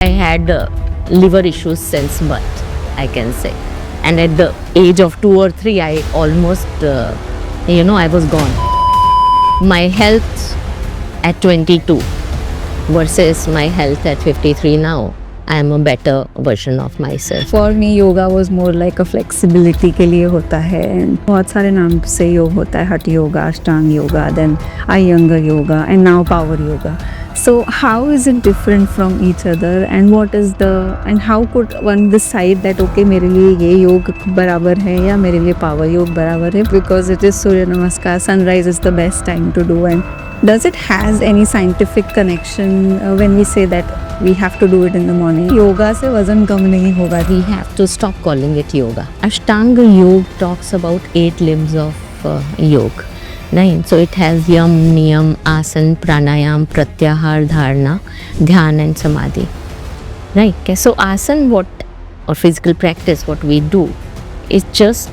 I had liver issues since birth, I can say. And at the age of 2 or 3, I almost, I was gone. My health at 22 versus my health at 53 now, I am a better version of myself. For me, yoga was more like a flexibility के लिए होता है. And बहुत सारे नाम से योग होता है. Hatha yoga, Ashtanga yoga, then Iyengar yoga, and now power yoga. So how is it different from each other, and how could one decide that okay मेरे लिए ये योग बराबर है या मेरे लिए power योग बराबर है, because it is Surya Namaskar, sunrise is the best time to do, and does it has any scientific connection when we say that we have to do it in the morning? Yoga से वजन कम नहीं होगा. We have to stop calling it yoga. Ashtanga yoga talks about 8 limbs of yoga. 9. So it has yam, niyam, asan, pranayam, pratyahar, dharana, dhyan and samadhi. Right? Okay. So asan, or physical practice, what we do is just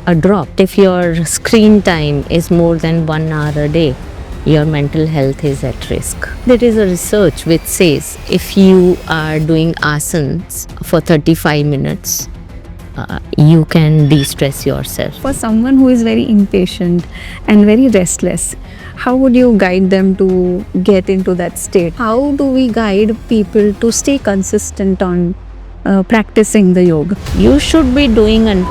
a drop. If your screen time is more than 1 hour a day, your mental health is at risk. There is a research which says if you are doing asanas for 35 minutes, you can de-stress yourself. For someone who is very impatient and very restless, how would you guide them to get into that state? How do we guide people to stay consistent on practicing the yoga? You should be doing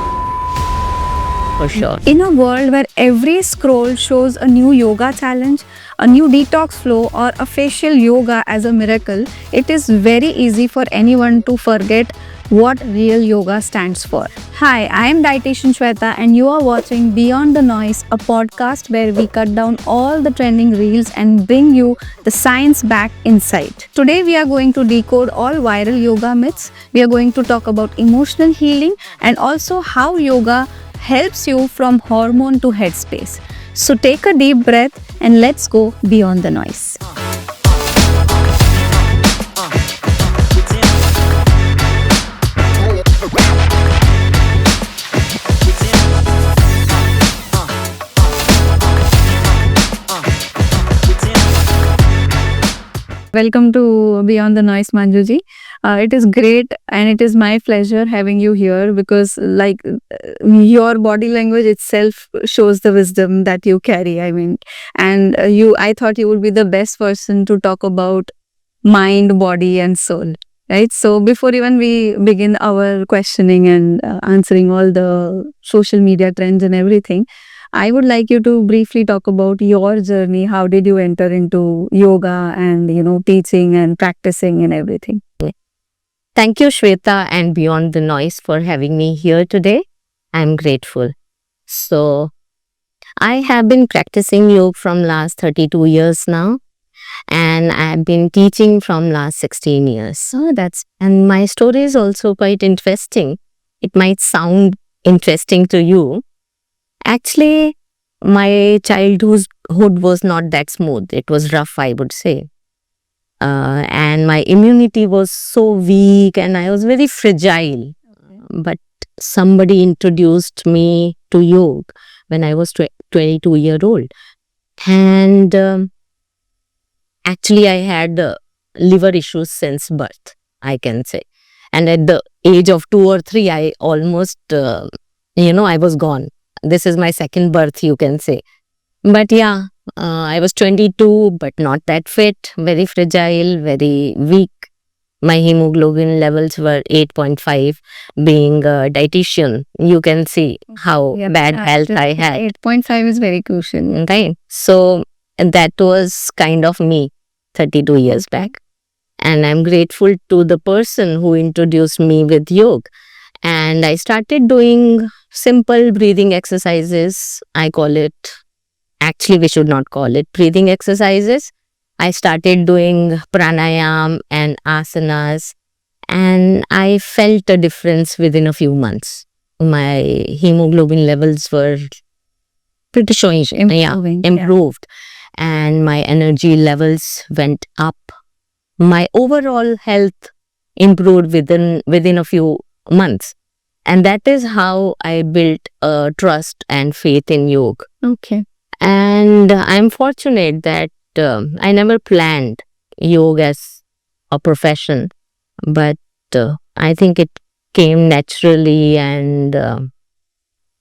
for sure. In a world where every scroll shows a new yoga challenge, a new detox flow, or a facial yoga as a miracle, it is very easy for anyone to forget what real yoga stands for. Hi, I am dietitian Shweta and you are watching Beyond the Noise, a podcast where we cut down all the trending reels and bring you the science back inside. Today we are going to decode all viral yoga myths. We are going to talk about emotional healing and also how yoga helps you from hormone to headspace. So take a deep breath and let's go beyond the noise. Welcome to Beyond the Noise, Manjuji. It is great and it is my pleasure having you here because your body language itself shows the wisdom that you carry. I thought you would be the best person to talk about mind, body and soul. Right. So before even we begin our questioning and answering all the social media trends and everything, I would like you to briefly talk about your journey. How did you enter into yoga and, teaching and practicing and everything? Thank you, Shweta and Beyond the Noise for having me here today. I'm grateful. So, I have been practicing yoga from last 32 years now. And I've been teaching from last 16 years. And my story is also quite interesting. It might sound interesting to you. Actually, my childhood was not that smooth. It was rough, I would say. And my immunity was so weak and I was very fragile. But somebody introduced me to yoga when I was 22 years old. And actually, I had liver issues since birth, I can say. And at the age of 2 or 3, I almost, I was gone. This is my second birth, you can say. But yeah, I was 22, but not that fit, very fragile, very weak. My hemoglobin levels were 8.5. Being a dietitian, you can see how bad health I had. 8.5 is very crucial. Right. So that was kind of me 32 years back. And I'm grateful to the person who introduced me with yoga. And I started doing simple breathing exercises. I call it, actually we should not call it breathing exercises. I started doing pranayam and asanas and I felt a difference within a few months. My hemoglobin levels were pretty showing, improved. And my energy levels went up. My overall health improved within a few months. And that is how I built a trust and faith in yoga. Okay. And I'm fortunate that I never planned yoga as a profession. but I think it came naturally, and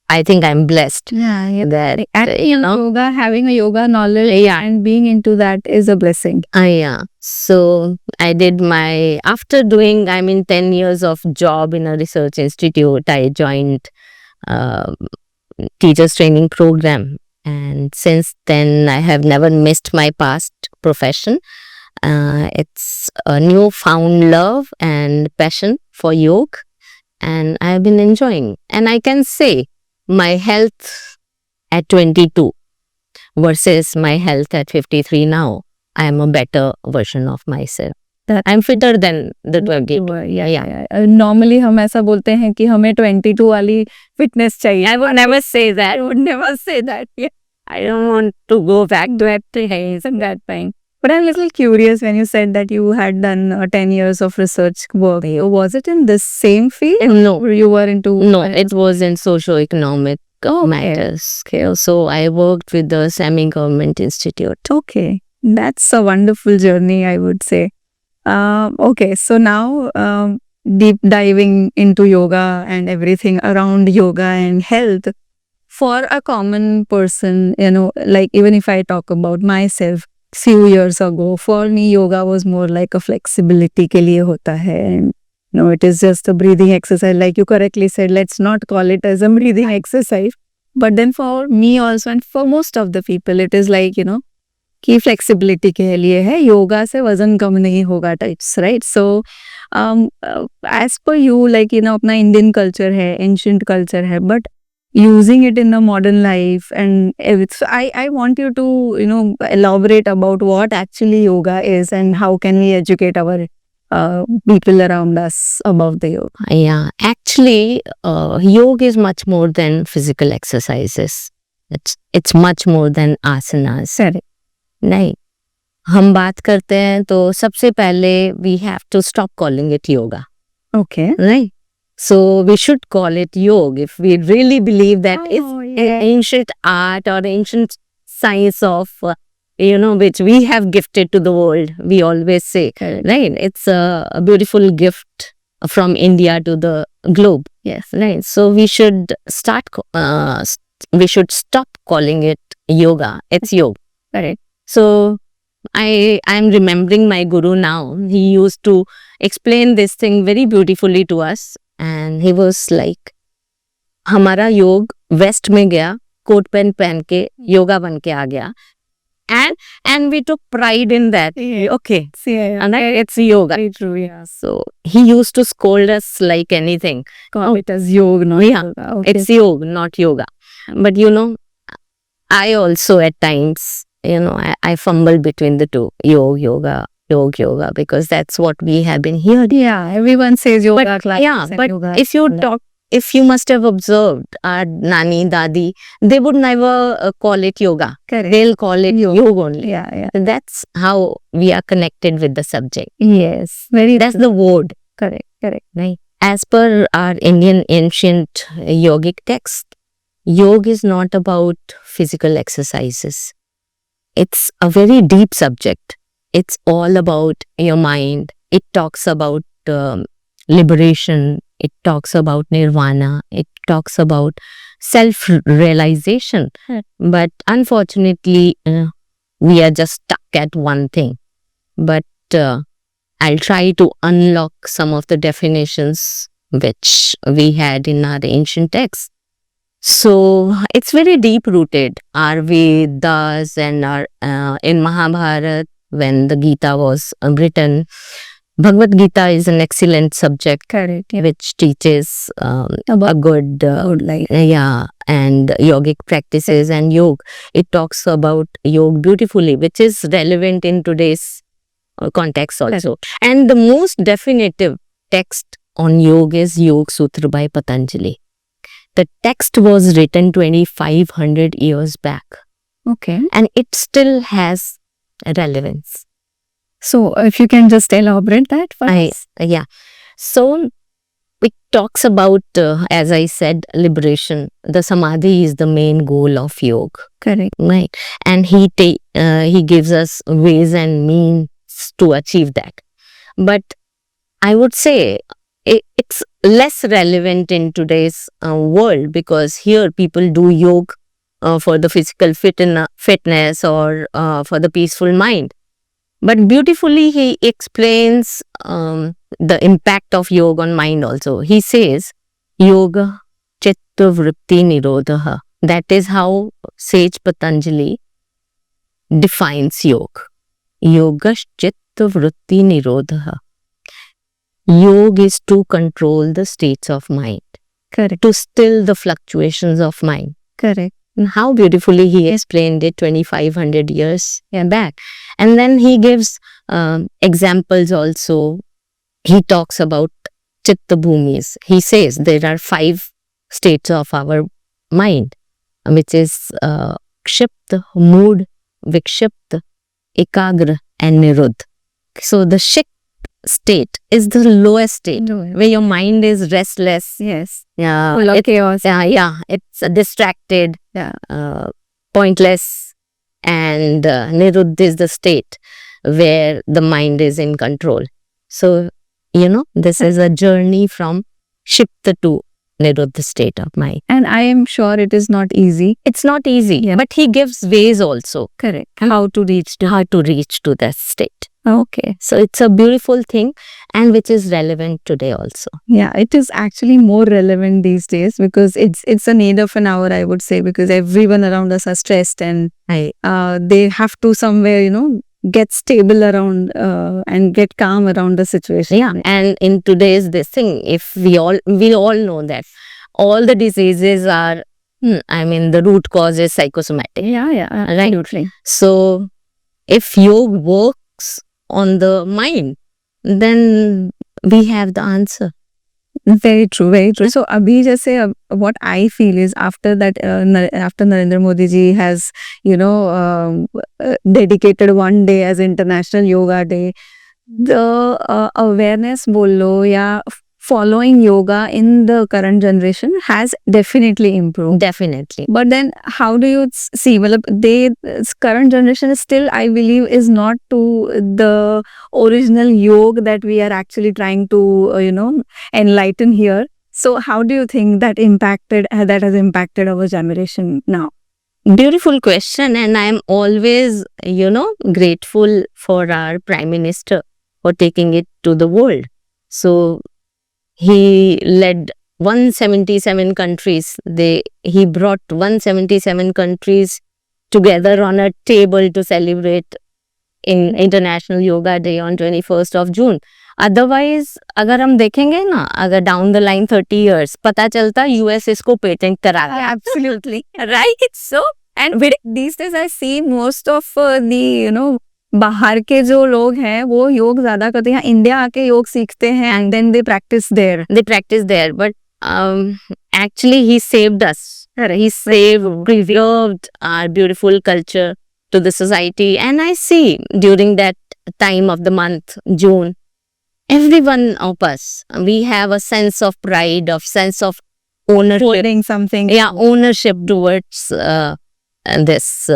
I think I'm blessed Yeah. that Yoga, having a yoga knowledge Yeah. and being into that is a blessing. Yeah. So I did my, after doing, 10 years of job in a research institute, I joined um teachers training program. And since then, I have never missed my past profession. It's a newfound love and passion for yoga, and I've been enjoying. And I can say my health at 22 versus my health at 53 now, I am a better version of myself. I'm fitter than the 22. Yeah. Normally हम ऐसा बोलते हैं कि हमें 22 वाली fitness चाहिए. I would never say that. I would never say that. Yeah. I don't want to go back to that phase. At that time. But I'm a little curious when you said that you had done 10 years of research work. Was it in this same field? No, Or you were into... no, it was in socio-economic matters. Okay, so I worked with the semi-government institute. Okay. That's a wonderful journey, I would say. Okay, so now deep diving into yoga and everything around yoga and health. For a common person, like even if I talk about myself, few years ago, for me, yoga was more like a flexibility ke liye hota hai. And it is just a breathing exercise. Like you correctly said, let's not call it as a breathing exercise. But then for me also, and for most of the people, it is like, कि flexibility के लिए है, yoga से वजन कम नहीं होगा types, right? So as per you, like अपना इंडियन कल्चर है, एंशियंट कल्चर है, but using it in the modern life and everything. So I want you to elaborate about what actually yoga is and how can we educate our people around us about the yoga. Yeah, actually, yoga is much more than physical exercises. It's much more than asanas. Correct. नहीं, हम बात करते हैं तो सबसे पहले we have to stop calling it yoga. Okay. Right? So we should call it yoga if we really believe that it's an ancient art or ancient science of, which we have gifted to the world. We always say, right? It's a beautiful gift from India to the globe. Yes. Right. So we should we should stop calling it yoga. It's yoga. Correct. So I'm remembering my guru now. He used to explain this thing very beautifully to us. And he was like, हमारा योग waste में गया, coat pant पहन के योगा बन के आ गया. And we took pride in that. Yeah. Okay. Yeah. And it's yoga. Very true, yeah. So he used to scold us like anything. Call it as yoga, no? Yeah. Okay. It's yoga, not yoga. But I also at times, I fumble between the two. Yoga, because that's what we have been hearing. Yeah, everyone says yoga class. Yeah, but if you must have observed our nani, dadi, they would never call it yoga. Correct. They'll call it yoga only. Yeah. That's how we are connected with the subject. Yes, That's the word. correct. Right. As per our Indian ancient yogic text, yoga is not about physical exercises. It's a very deep subject. It's all about your mind. It talks about liberation. It talks about nirvana. It talks about self-realization. But unfortunately, we are just stuck at one thing. But I'll try to unlock some of the definitions which we had in our ancient texts. So it's very deep rooted. Our Vedas and our in Mahabharata, when the Gita was written, Bhagavad Gita is an excellent subject. Correct. Yeah. Which teaches a good life. And yogic practices and yoga. It talks about yoga beautifully, which is relevant in today's context also. Correct. And the most definitive text on yoga is Yoga Sutra by Patanjali. The text was written 2500 years back. Okay. And it still has relevance. So if you can just elaborate that for us. Yeah. So it talks about, as I said, liberation. The samadhi is the main goal of yoga. Correct. Right. And he gives us ways and means to achieve that. But I would say it's less relevant in today's world, because here people do yoga for the physical fitness or for the peaceful mind. But beautifully, he explains the impact of yoga on mind also. He says, Yoga Chitta Vritti Nirodha. That is how Sage Patanjali defines yoga. Yoga Chitta Vritti Nirodha. Yoga is to control the states of mind, Correct. to still the fluctuations of mind. Correct. And how beautifully he explained it 2500 years back. And then he gives examples also. He talks about Chitta Bhumis. He says there are 5 states of our mind, which is Kshipta, Mood, Vikshipta, Ekagra, and Niruddha. So the Shik state is the lowest state, where your mind is restless. Yes. Yeah, Full of chaos. it's distracted, Yeah. pointless, and Niruddha is the state where the mind is in control. So, this is a journey from Shipta to Niruddha state of mind. And I am sure it is not easy. It's not easy, Yeah. but he gives ways also Correct. how to reach to that state. Okay. So it's a beautiful thing, and which is relevant today also. Yeah, it is actually more relevant these days because it's a need of an hour, I would say, because everyone around us are stressed and they have to somewhere, get stable around and get calm around the situation. Yeah, and in today's this thing, if we all know that all the diseases are, the root cause is psychosomatic. Yeah, absolutely. So if yoga works on the mind, then we have the answer. Very true, very true. So, abhi jaise, what I feel is after that, after Narendra Modi ji has, dedicated one day as International Yoga Day, the awareness bolo ya following yoga in the current generation has definitely improved. Definitely. But then how do you see, this current generation is still, I believe, is not to the original yoga that we are actually trying to, enlighten here. So how do you think that has impacted our generation now? Beautiful question, and I am always, grateful for our Prime Minister for taking it to the world. So he led 177 countries. He brought 177 countries together on a table to celebrate in International Yoga Day on 21st of June. Otherwise, अगर हम देखेंगे ना, अगर down the line 30 years, पता चलता US इसको patent करा गया. Absolutely. Right? So, And these days I see most of the, बाहर के जो लोग हैं वो योग ज्यादा करते हैं, इंडिया आके योग सीखते हैं and then they practice there. But actually he saved us. He preserved our beautiful culture to the society. And I see during that time of the month, June, every one of us, we have a sense of pride, sense of ownership. Holding something. Yeah, ownership towards this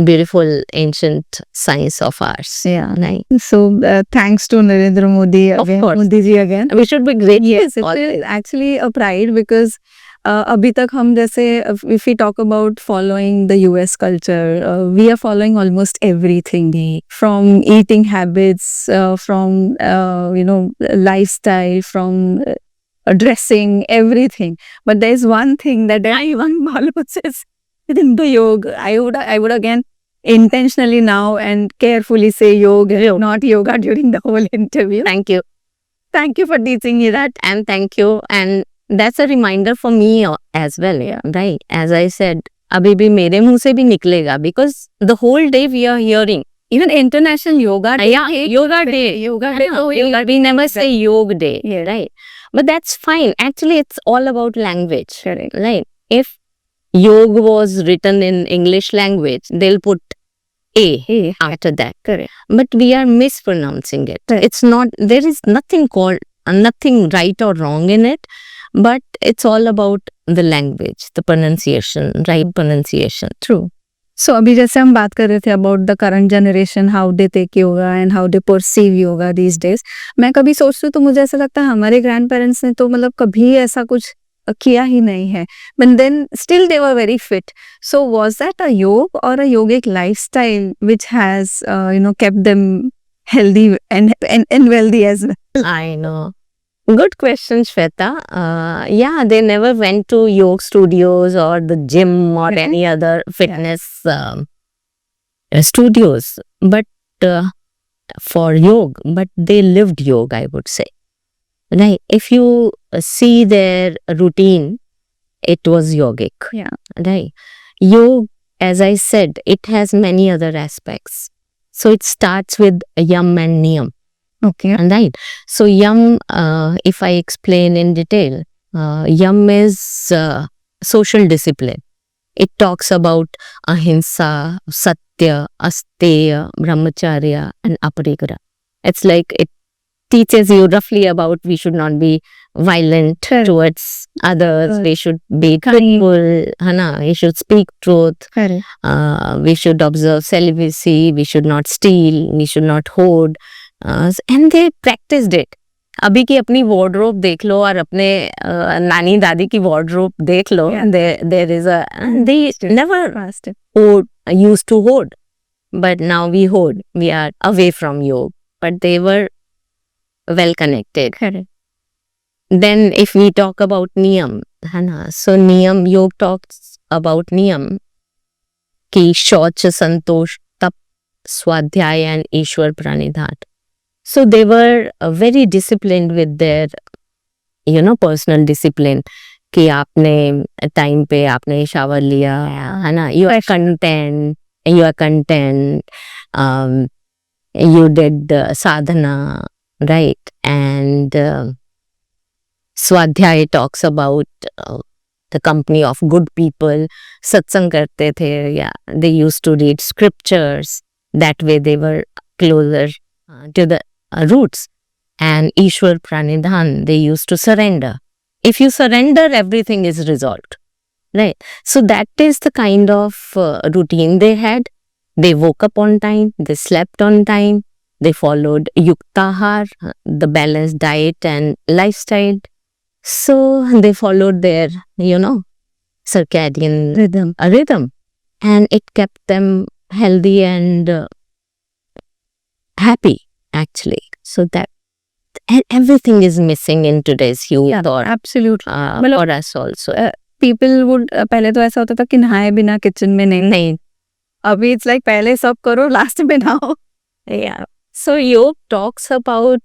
beautiful ancient science of ours. Yeah. Right. So thanks to Narendra Modi again. Of course. Modi ji again. We should be grateful. Yes, it is actually a pride because अभी तक हम जैसे if we talk about following the US culture, we are following almost everything from eating habits, from lifestyle, from dressing, everything. But there is one thing that one says within the yoga. I would again intentionally now and carefully say yoga, not yoga during the whole interview. Thank you. Thank you for teaching me that, and thank you. And that's a reminder for me as well. Yeah. Right. As I said, abhi bhi mere muh se bhi niklega, because the whole day we are hearing. Even International Yoga Day. Yeah, Yoga Day. Yoga Day. We never say Yoga Day. Yeah. Right. But that's fine. Actually, it's all about language. Correct. Right. If yoga was written in English language, they'll put A after that. Correct. But we are mispronouncing it. Correct. It's not, there is nothing nothing right or wrong in it, but it's all about the language, the pronunciation, right pronunciation. True. सो अभी जैसे हम बात कर रहे थे about the current generation, how they take yoga and how they perceive yoga these days, मैं कभी सोचती हूँ तो मुझे ऐसा लगता है हमारे ग्रैंड पेरेंट्स ने तो मतलब कभी ऐसा कुछ किया ही नहीं है, but then still they were very fit. So was that a yoga और a yogic lifestyle which has kept them healthy and wealthy as well? I know. Good question, Shweta. Yeah, they never went to yoga studios or the gym or Mhm. any other fitness studios, but for yoga, but they lived yoga, I would say. Right. If you see their routine, it was yogic. Yeah. Right. Yoga, as I said, it has many other aspects. So it starts with yam and niyam. Okay. Right. So yam, if I explain in detail, yam is social discipline. It talks about ahimsa, satya, asteya, brahmacharya, and aparigra. It's like it teaches you roughly about we should not be violent Correct. towards others. Correct. We should be Kind. truthful. Hana, we should speak truth. Correct. We should observe celibacy. We should not steal. We should not hoard. And they practiced it. अभी की अपनी wardrobe देख लो और अपने नानी दादी की wardrobe देख लो. Yeah. There is a they never Fast. hoard, used to hoard, but now we hoard. We are away from yoga, but they were well connected. Correct. Then if we talk about niyam, है ना, so niyam, yoga talks about niyam कि शौच, संतोष, तप, स्वाध्याय and Ishwar प्रणिधान. So they were very disciplined with their personal discipline कि आपने time पे आपने शावर लिया, है ना, you are content, you did sadhana, right? And Swadhyay talks about the company of good people. Satsang karte the, yeah, they used to read scriptures. That way they were closer to the roots. And Ishwar Pranidhan, they used to surrender. If you surrender, everything is resolved, right? So that is the kind of routine they had. They woke up on time, they slept on time, they followed yuktahar, the balanced diet and lifestyle. So they followed their, circadian rhythm, and it kept them healthy and happy, actually. So that everything is missing in today's youth, Yeah, or absolutely. for us also. People would पहले तो ऐसा होता था कि नहाए बिना kitchen में नहीं. नहीं. अभी इट्स लाइक पहले सब करो लास्ट में नहाओ. Yeah. So yoga talks about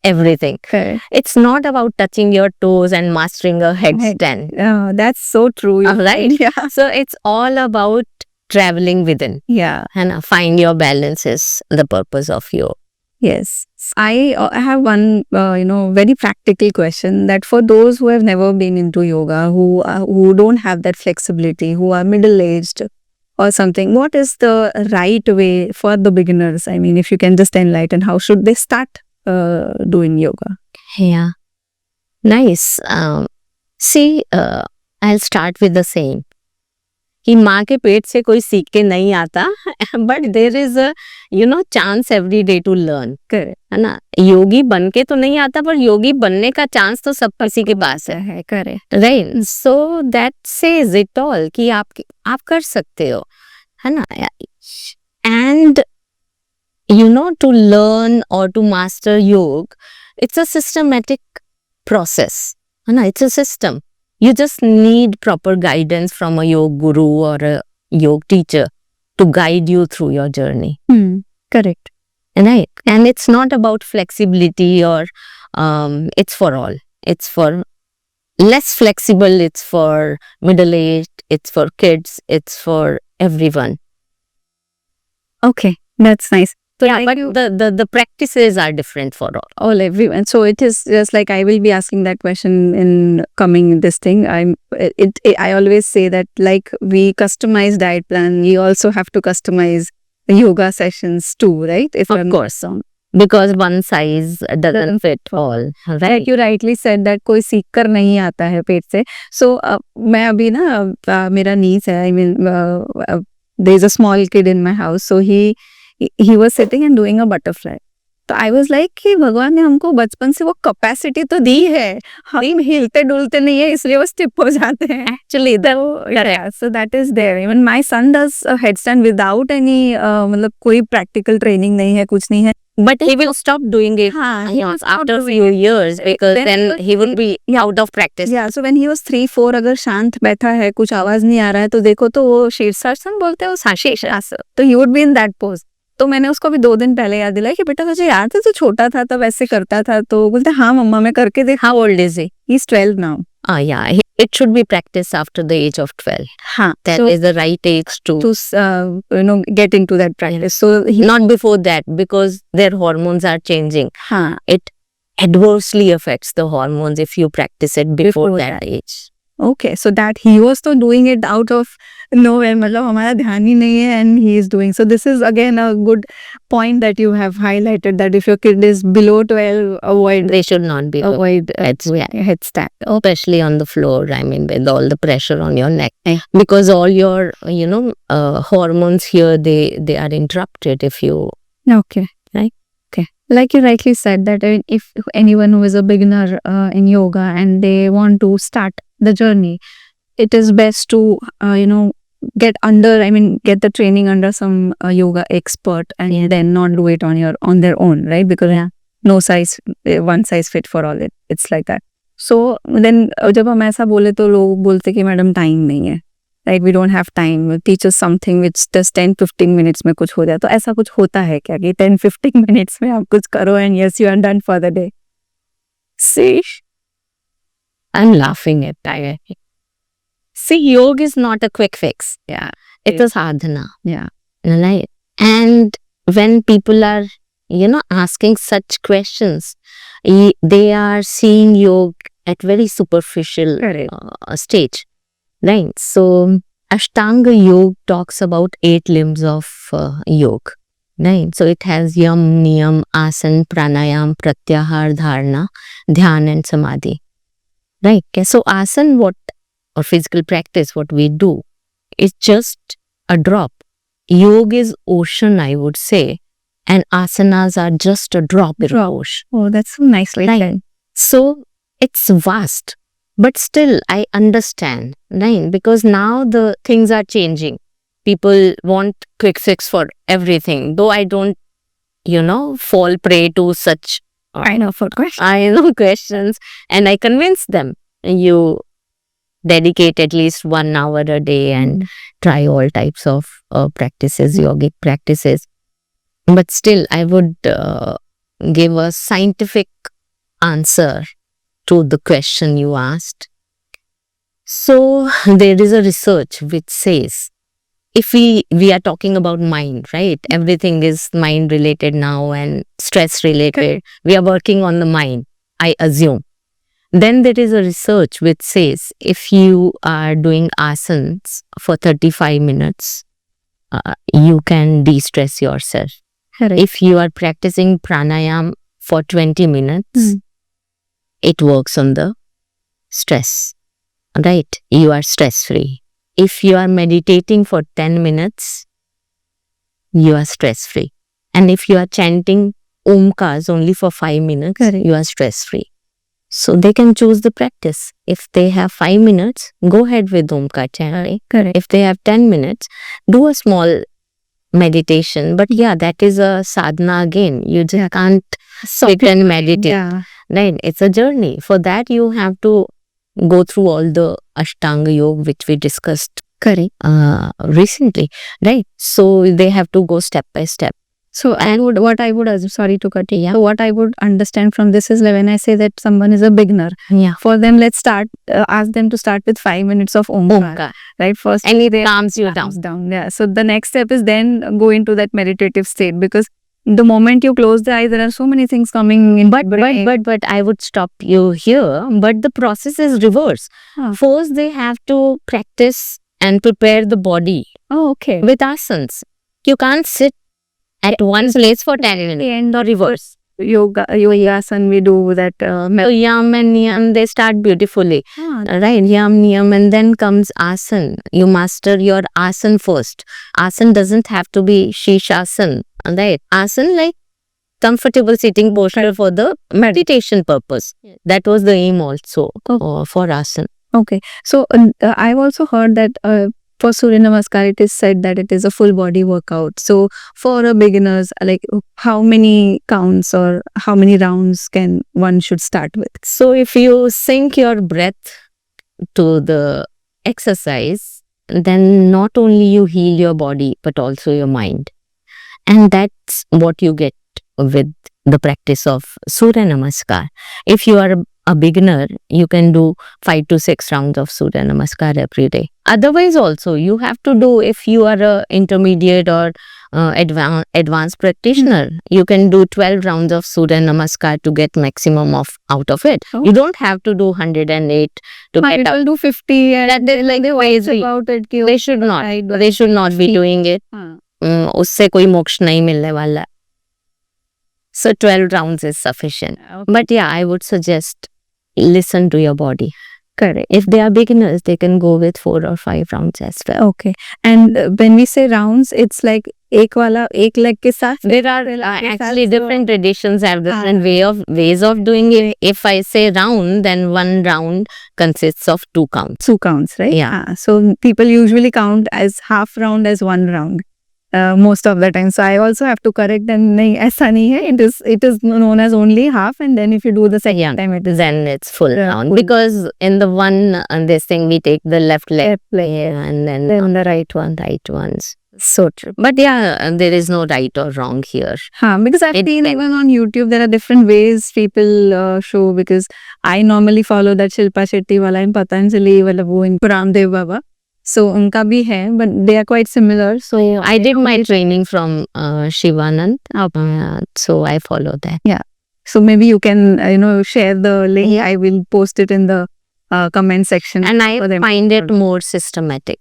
everything. Correct. It's not about touching your toes and mastering a headstand. That's so true. Right? Yeah. So it's all about traveling within. Yeah. And find your balance is the purpose of yoga. Yes. I have one, very practical question, that for those who have never been into yoga, who don't have that flexibility, who are middle-aged or something, what is the right way for the beginners? I mean, if you can just enlighten, how should they start doing yoga? Yeah. Nice. See, I'll start with the same. कि माँ के पेट से कोई सीख के नहीं आता, but there is a chance every day to learn. है ना, योगी बन के तो नहीं आता, पर योगी बनने का चांस तो सब किसी के पास है. Correct, right? So that says it all कि आप कर सकते हो, है ना. एंड टू लर्न और टू मास्टर योग, इट्स अ सिस्टमेटिक प्रोसेस, है ना. It's a system. You just need proper guidance from a yoga guru or a yoga teacher to guide you through your journey. Correct. Right? And it's not about flexibility or it's for all. It's for less flexible, it's for middle-aged, it's for kids, it's for everyone. Okay, that's nice. So Yeah, but the practices are different for all. Everyone. So it is just like I will be asking that question in coming this thing. I always say that like we customize diet plan, we also have to customize the yoga sessions too, right? If Of course, because one size doesn't fit all. Like Right? you rightly said that कोई सीख कर नहीं आता है पेट से. So मैं अभी ना मेरा niece है, I mean there is a small kid in my house, so he was sitting and doing a butterfly. तो आई वॉज लाइक कि भगवान ने हमको बचपन से वो कैपेसिटी तो दी है, हम हिलते डुलते नहीं है इसलिए वो स्टिप हो जाते हैं actually. So that is there. Even my son does headstand without any मतलब कोई प्रैक्टिकल ट्रेनिंग नहीं है, कुछ नहीं है. But he will stop doing it after a few years because then he will be out of practice. Yeah, so when he was 3-4 अगर शांत बैठा है, कुछ आवाज नहीं आ रहा है, तो देखो तो वो शीर्षासन बोलते हैं, वो शीर्षासन, तो he would be in that pose. तो मैंने उसको भी 2 दिन पहले याद दिलाया कि बेटा तुझे याद है, तू छोटा था तब ऐसे करता था. तो बोलते हाँ मम्मा मैं करके देख. How old is he? He's 12 now. Yeah, it should be practiced after the age of 12. हाँ, That so is the right age to get into that practice. So not before that because their hormones are changing. हाँ, It adversely affects the hormones if you practice it before that age. okay, so that he was तो doing it out of nowhere, मतलब हमारा ध्यान ही नहीं है and he is doing. So this is again a good point that you have highlighted, that if your kid is below 12, avoid They should not be headstand. especially on the floor. I mean, with all the pressure on your neck, because all your hormones here they are interrupted if you. Okay. Right. Okay. Like you rightly said that if anyone who is a beginner in yoga and they want to start the journey, it is best to get the training under some yoga expert and then not do it on their own, right? Because no size, one size fit for all. It's like that. So then जब हम ऐसा बोले तो लोग बोलते कि madam time नहीं है, right? We don't have time. Teach us something which just 10-15 minutes में कुछ हो जाए. तो ऐसा कुछ होता है क्या कि 10-15 minutes में आप कुछ करो and yes you are done for the day? See, I'm laughing at that. See, yoga is not a quick fix. Yeah. It's a sadhana. Yeah. Right? And when people are, asking such questions, they are seeing yoga at very superficial stage. Right? So, Ashtanga Yoga talks about 8 limbs of yoga. Right? So, it has yam, niyam, asan, pranayam, pratyahar, dharana, dhyan and samadhi. Right? Okay. So, asan, or physical practice, what we do, is just a drop. Yoga is ocean, I would say, and asanas are just a drop in the ocean. Oh, that's so nicely said. So, it's vast. But still, I understand, right? Because now the things are changing. People want quick fix for everything. Though I don't, fall prey to such questions. And I convince them. You dedicate at least 1 hour a day and try all types of practices, yogic practices. But still, I would give a scientific answer to the question you asked. So, there is a research which says, if we are talking about mind, right? Everything is mind related now and stress related. We are working on the mind, I assume. Then there is a research which says, if you are doing asanas for 35 minutes, you can de-stress yourself. Correct. If you are practicing pranayam for 20 minutes, it works on the stress, right? You are stress-free. If you are meditating for 10 minutes, you are stress-free. And if you are chanting omkars only for 5 minutes, you are stress-free. So they can choose the practice. If they have 5 minutes, go ahead with omkar chanting. Correct. If they have 10 minutes, do a small meditation. But yeah, that is a sadhana again. You just can't sit and meditate. Yeah. Right? It's a journey. For that, you have to go through all the Ashtanga Yoga which we discussed recently. Right? So they have to go step by step. So, and what I would, sorry to cut you, so what I would understand from this is, when I say that someone is a beginner, for them, let's start, ask them to start with 5 minutes of Omkar, right? First, and it calms you down. Yeah. So the next step is then go into that meditative state, because the moment you close the eyes, there are so many things coming in. But I would stop you here. But the process is reverse. First, they have to practice and prepare the body. Oh, okay. With asanas. You can't sit at one place for 10 minutes. And or reverse. yogasana we do that. So yam and niyam, they start beautifully. Ah, Right, yam, niyam, and then comes asan. You master your asan first. Asan doesn't have to be shishasan. Right, asan like comfortable sitting posture for the meditation purpose. That was the aim also for asan. Okay. So I've also heard that for Surya Namaskar, it is said that it is a full body workout. So for a beginners, like how many counts or how many rounds can one should start with? So if you sync your breath to the exercise, then not only you heal your body but also your mind. And that's what you get with the practice of Surya Namaskar. If you are a beginner, you can do 5 to 6 rounds of Surya Namaskar every day. Otherwise also, you have to do, if you are a intermediate or advanced practitioner, you can do 12 rounds of Surya Namaskar to get maximum of out of it. Oh. You don't have to do 108 to Some get out. people do 50 and That is like they crazy. about it. कि They should not. I do- They should not be doing it. हाँ. उससे कोई मोक्ष नहीं मिलने वाला. So 12 rounds is sufficient. Okay. But yeah, I would suggest listen to your body. Correct. If they are beginners, they can go with 4 or 5 rounds as well. Okay. And when we say rounds, it's like एक leg के साथ. There are actually different traditions have different ways of doing it. If I say round, then one round consists of 2 counts. 2 counts, right? Yeah. So people usually count as half round as 1 round. Most of the time. So I also have to correct them. नहीं ऐसा नहीं है. It is known as only half, and then if you do the second time, it is Then it's full Yeah, round. full. Because in the one this thing we take the left leg, left leg. and then Then the right ones. So true. But yeah, there is no right or wrong here. Because I've It seen depends. even on YouTube, there are different ways people show, because I normally follow that Shilpa Shetty wala in Patanjali wala wo in Ramdev Baba. So unka bhi hai, but they are quite similar. So I did my training from Shivanand. So I follow that. So maybe you can share the link. I will post it in the comment section. And I for them. find it more systematic.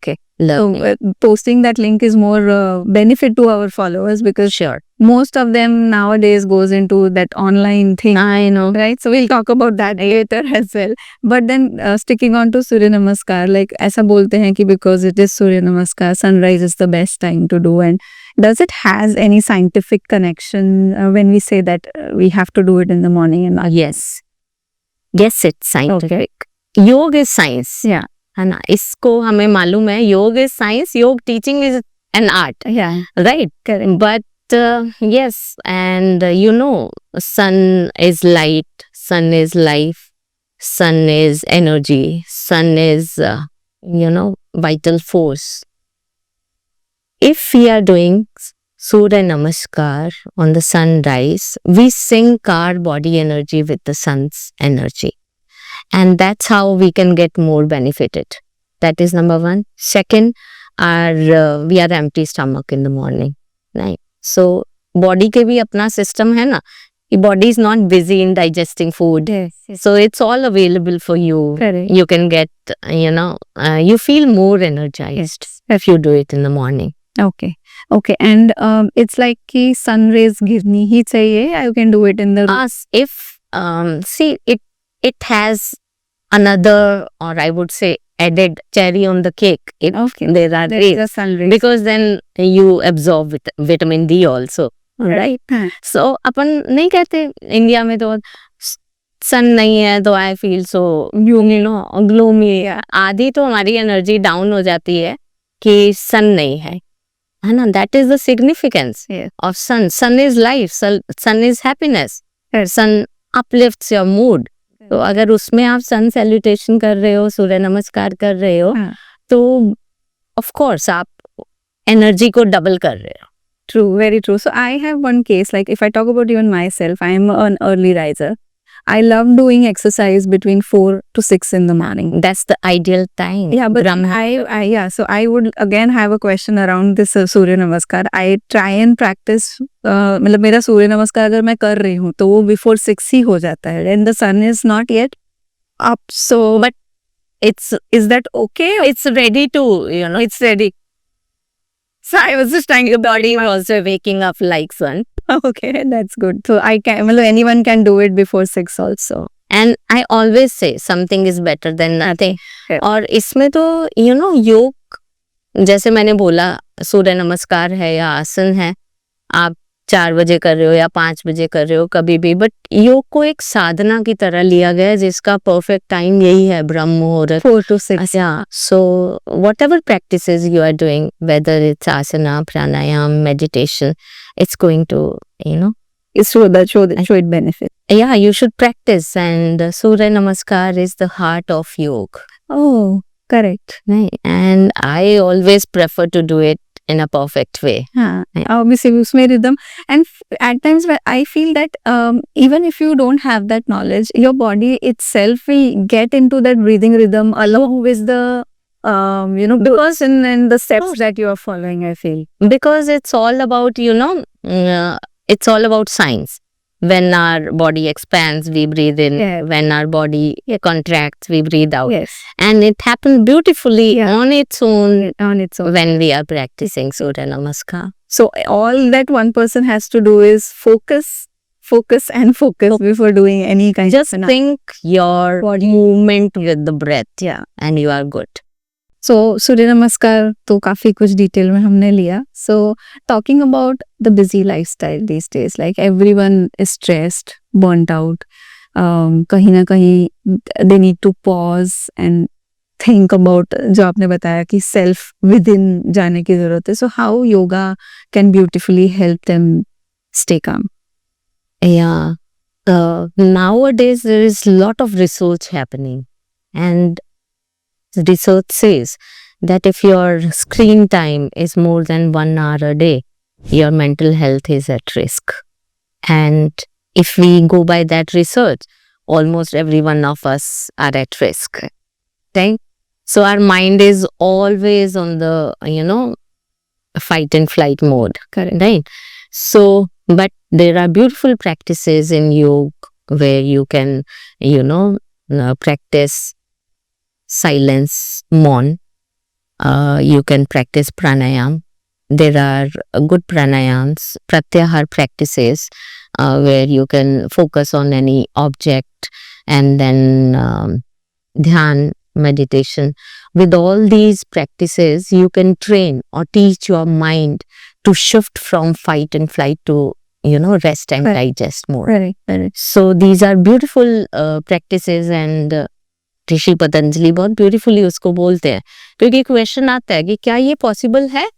Okay. Learning. So posting that link is more benefit to our followers, because Sure. most of them nowadays goes into that online thing. I know. Right, so we'll talk about that later as well. But then sticking on to Surya Namaskar, like ऐसा बोलते हैं कि because it is Surya Namaskar, sunrise is the best time to do. And does it has any scientific connection when we say that we have to do it in the morning and not? Yes. Yes, it's scientific. Yoga is science. Yeah. है ना, इसको हमें मालूम है. Yoga is science. Yoga teaching is an art. Yeah, Right. correct. But yes, and sun is light, sun is life, sun is energy, sun is, vital force. If we are doing Surya Namaskar on the sunrise, we sync our body energy with the sun's energy. And that's how we can get more benefited. That is number 1. Second, we are empty stomach in the morning. Right. So, body के भी अपना system है ना. Body is not busy in digesting food. Yes. So, it's all available for you. Correct. You can get, you feel more energized if you do it in the morning. Okay. And it's like कि sun rays गिरनी ही चाहिए. You can do it in the If, see, it has another, or I would say, added cherry on the cake. There are there rays. is a sun rays. Because then you absorb vitamin D also. Right? हाँ. So, अपन नहीं कहते India में तो सन नहीं है तो I feel so gloomy. आधी तो हमारी एनर्जी डाउन हो जाती है कि सन नहीं है ना. That is the significance Yes. Of sun. Sun is life, sun is happiness, Yes. Sun uplifts your mood. तो अगर उसमें आप सन सैल्यूटेशन कर रहे हो, सूर्य नमस्कार कर रहे हो, हाँ. तो ऑफ कोर्स आप एनर्जी को डबल कर रहे हो. True, very true. So I have one case, like if I talk about even myself, I am an early riser. I love doing exercise between 4 to 6 in the morning. That's the ideal time. Yeah, but Brahma. so I would again have a question around this Surya Namaskar. I try and practice, मतलब मेरा सूर्य नमस्कार अगर मैं कर रही हूँ तो वो before 6 ही हो जाता है, and the sun is not yet up. So, But is that okay? it's ready to, it's ready. So I was just trying to Body was also waking up like sun. Okay, that's good. So I can, well, anyone can do it before 6 also. And I always say something is better than nothing. है। और इसमें तो योग, जैसे मैंने बोला, सूर्य नमस्कार है या आसन है, आप 4 बजे कर रहे हो या 5 बजे कर रहे हो, कभी भी, बट योग को एक साधना की तरह लिया गया है जिसका परफेक्ट टाइम यही है, ब्रह्म मुहूर्त। 4 to 6. Yeah, so whatever practices you are doing, whether it's asana, pranayam, meditation, it's going to, Is show it benefit. yeah, you should practice. And Surya Namaskar is the heart of yoga. Oh, correct. Right? And I always prefer to do it in a perfect way. हाँ, Yeah. obviously उसमें rhythm, and at times where I feel that even if you don't have that knowledge, your body itself will get into that breathing rhythm along with the because in the steps that you are following, I feel. Because it's all about, it's all about science. When our body expands, we breathe in. Yeah. When our body contracts, we breathe out. Yes, And it happens beautifully Yeah. on its own on its own. when we are practicing Surya Namaskar. So all that one person has to do is focus before doing any kind Just of sync your Body. movement with the breath, yeah. and you are good. So सूर्य नमस्कार तो काफी कुछ detail में हमने लिया. So talking about the busy lifestyle these days, like everyone is stressed, burnt out. कहीं ना कहीं they need to pause and think about जो आपने बताया कि self within जाने की जरूरत है. So how yoga can beautifully help them stay calm? Yeah. Nowadays, there is a lot of research happening, and the research says that if your screen time is more than 1 hour a day, your mental health is at risk. And if we go by that research, almost every one of us are at risk. Right? So our mind is always on the, fight and flight mode. Correct. Right? So, but there are beautiful practices in yoga where you can, practice silence, Maun. You can practice pranayam. There are good pranayams, pratyahar practices where you can focus on any object, and then dhyan, meditation. With all these practices, you can train or teach your mind to shift from fight and flight to, rest and Right. digest more. Correct. So these are beautiful practices, and ऋषि पतंजलि बहुत beautifully उसको बोलते हैं, क्योंकि question आता है कि क्या ये पॉसिबल है.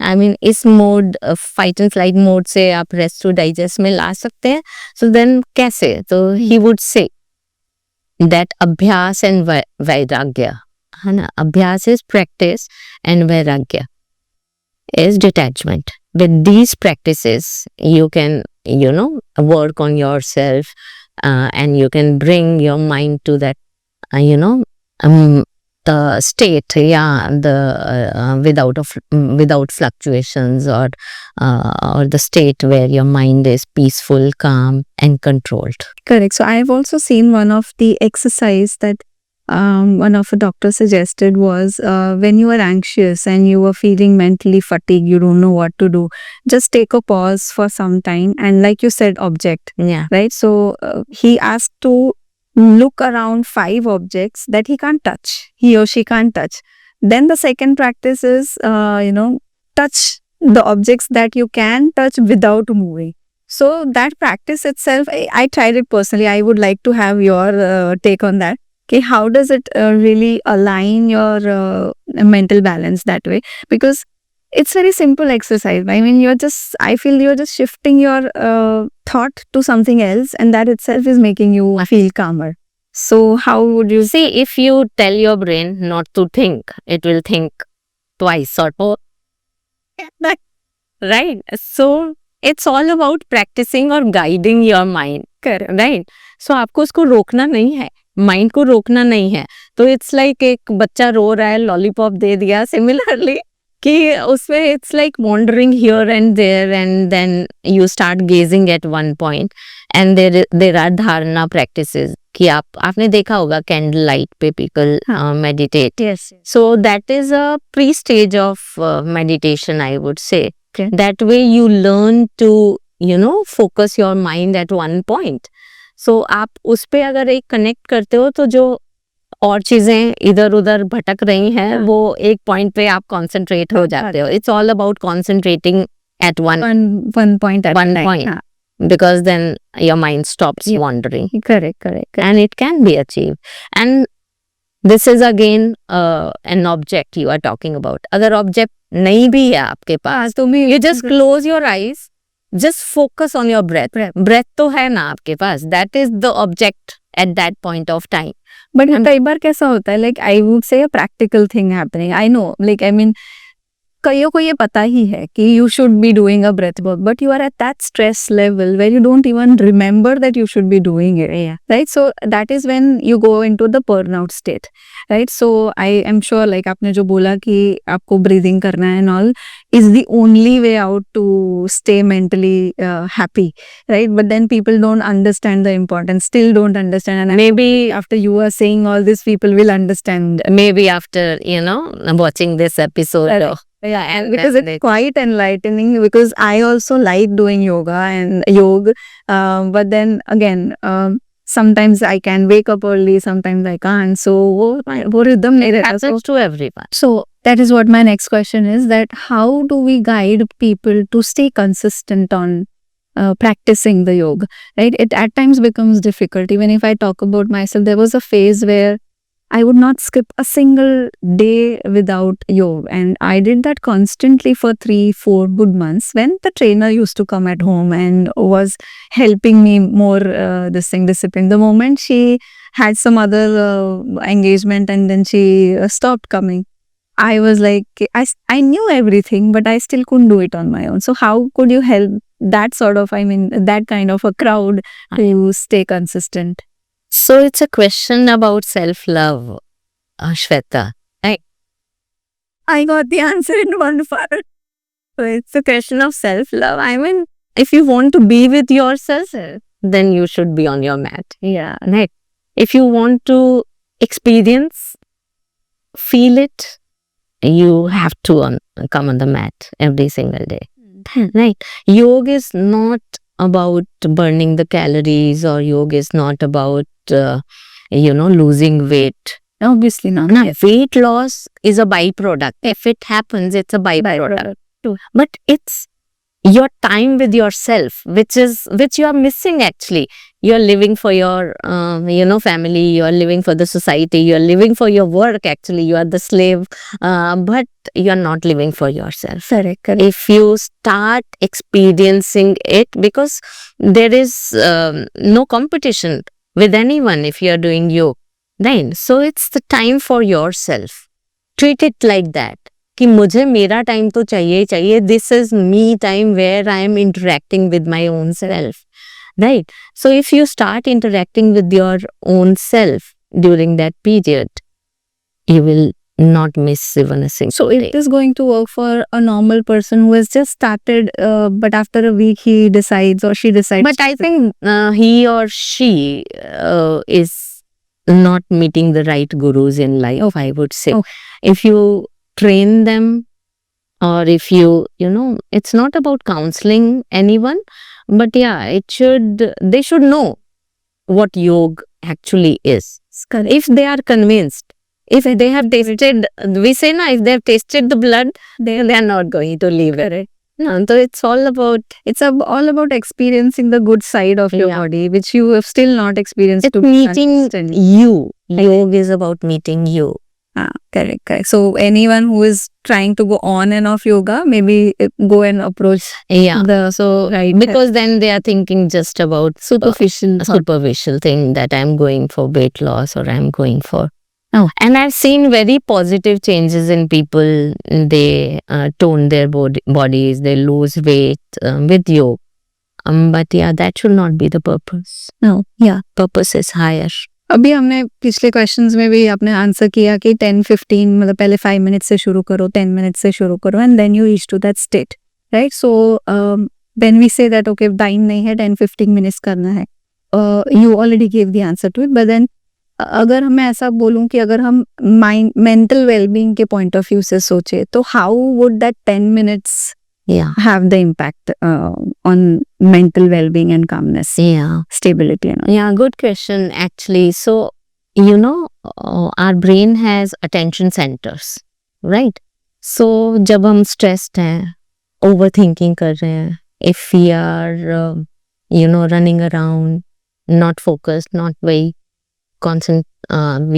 आई मीन इस mode, fight and flight mode से आप रेस्ट टू डाइजेस्ट में ला सकते हैं. सो देन कैसे? तो ही वुड से दैट अभ्यास एंड वैराग्य, है ना. अभ्यास इज प्रैक्टिस एंड वैराग्य is detachment. With these practices, you can, work on yourself, and you can bring your mind to that, the state, without fluctuations, or the state where your mind is peaceful, calm, and controlled. Correct. So I have also seen one of the exercise that one of a doctor suggested was when you are anxious and you are feeling mentally fatigued, you don't know what to do, just take a pause for some time, and like you said, object, Yeah. right? So he asked to look around 5 objects that he can't touch, he or she can't touch. Then the second practice is touch the objects that you can touch without moving. So that practice itself, I tried it personally. I would like to have your take on that. Okay, how does it really align your mental balance that way? Because it's very simple exercise. I mean, I feel you're just shifting your thought to something else, and that itself is making you feel calmer. So how would you See, if you tell your brain not to think, it will think twice or more. Right? So it's all about practicing or guiding your mind. Right? So आपको उसको रोकना नहीं है, mind को रोकना नहीं है. तो इट्स लाइक एक बच्चा रो रहा है, लॉलीपॉप दे दिया, सिमिलरली कि उसमें it's like wandering here and there, and then you start gazing at one point, and there are dharana practices कि आपने देखा होगा कैंडल लाइट पे people meditate. Yes. So that is a pre-stage of meditation, I would say. Okay. That way you learn to, focus your mind at one point. So आप उस पे अगर एक कनेक्ट करते हो तो जो और चीजें इधर उधर भटक रही हैं हाँ. वो एक पॉइंट पे आप कॉन्सेंट्रेट हो जाते हो. It's all about concentrating at One point at one a time. point. हाँ. Because then your mind stops Yeah. wandering, Correct. and it can be achieved. And this is again an object you are talking about. अगर object नहीं भी है आपके पास, तो मैं you just close your eyes, just focus on your breath. Breath तो है ना आपके पास. That is the object at that point of time. But कई बार कैसा होता है, like I would say practical thing happening. I know, like I mean कईयों को ये पता ही है कि you should be doing a breath work, but you are at that stress level where you don't even remember that you should be doing it, right? So that is when you go into the burn out state, right? So I am sure, like आपने जो बोला कि आपको breathing करना है and all is the only way out to stay mentally happy, right? But then people don't understand the importance, still don't understand, and maybe after you are saying all this, people will understand. Maybe after, watching this episode. Correct. Yeah, and because Definitely. it's quite enlightening, because I also like doing yoga and yoga, but then again, sometimes I can wake up early, sometimes I can't, so वो rhythm नहीं रहता. Happens to everyone. So that is what my next question is, that how do we guide people to stay consistent on practicing the yoga, right? It at times becomes difficult. Even if I talk about myself, there was a phase where I would not skip a single day without yoga, and I did that constantly for 3-4 good months, when the trainer used to come at home and was helping me more discipline. The moment she had some other engagement and then she stopped coming, I was like, I knew everything, but I still couldn't do it on my own. So how could you help that sort of, that kind of a crowd to stay consistent? So it's a question about self-love, Shweta. I got the answer in one part. So it's a question of self-love. I mean, if you want to be with yourself, then you should be on your mat. Yeah. Right? If you want to experience, feel it, you have to come on the mat every single day. Right? Yoga is not about burning the calories, or yoga is not about, losing weight. Obviously not. Now, weight loss is a byproduct. If it happens, it's a byproduct. But it's your time with yourself, which you are missing actually. You're living for your, family. You're living for the society. You're living for your work. Actually, you are the slave, but you're not living for yourself. Correct. If you start experiencing it, because there is no competition with anyone if you are doing yoga, right? So it's the time for yourself. Treat it like that. कि मुझे मेरा time तो चाहिए ही चाहिए. This is me time where I am interacting with my own self, right? So if you start interacting with your own self during that period, you will not miss even a single So day. it is going to work for a normal person who has just started, but after a week he decides or she decides. But I think he or she is not meeting the right gurus in life, I would say. If you train them, or if you, it's not about counseling anyone, but yeah, they should know what yoga actually is. If they are convinced, if they have tasted, we say na, if they have tasted the blood, they are not going to leave it. No, so it's all about experiencing the good side of your body, which you have still not experienced. It's meeting you. Yoga is about meeting you. Correct. So anyone who is trying to go on and off yoga, maybe go and approach because then they are thinking just about superficial thing, that I'm going for weight loss or I'm going for. And I've seen very positive changes in people. They tone their bodies, they lose weight with yoga. But yeah, that should not be the purpose. No, yeah, purpose is higher. अभी हमने पिछले questions में भी आपने answer किया कि 10-15 मतलब पहले 5 मिनट से शुरू करो, 10 मिनट से शुरू करो, and then you reach to that state, right? So when we say that okay time नहीं है, 10-15 मिनट्स करना है, you already gave the answer to it, but then अगर मैं ऐसा बोलूं कि अगर हम माइंड मेंटल वेलबींग के पॉइंट ऑफ व्यू से सोचे तो how would that 10 minutes Yeah. have the impact on mental well-being and calmness, Yeah. stability and all? Yeah, good question actually. So, our brain has attention centers, right? So, जब हम stressed हैं, overthinking कर रहे हैं, if we are, running around, not focused, not very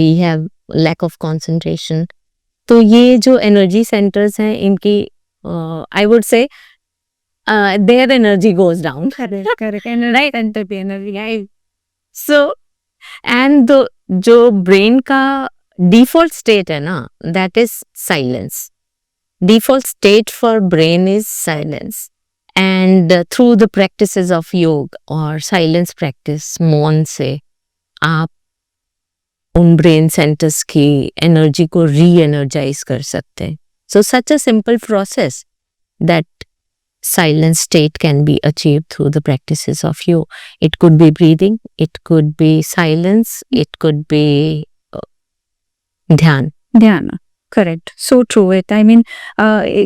we have lack of concentration. तो ये जो energy centers हैं, इनकी, I would say, their energy goes down. Correct. And right center पे energy, right? So, and the जो brain का default state है ना, that is silence. Default state for brain is silence. And through the practices of yoga or silence practice, मौन से आप उन brain centers की energy को re-energize कर सकते हैं. So such a simple process that silence state can be achieved through the practices of yoga. It could be breathing, it could be silence, it could be ध्यान. ध्यान. Correct. So true. It I mean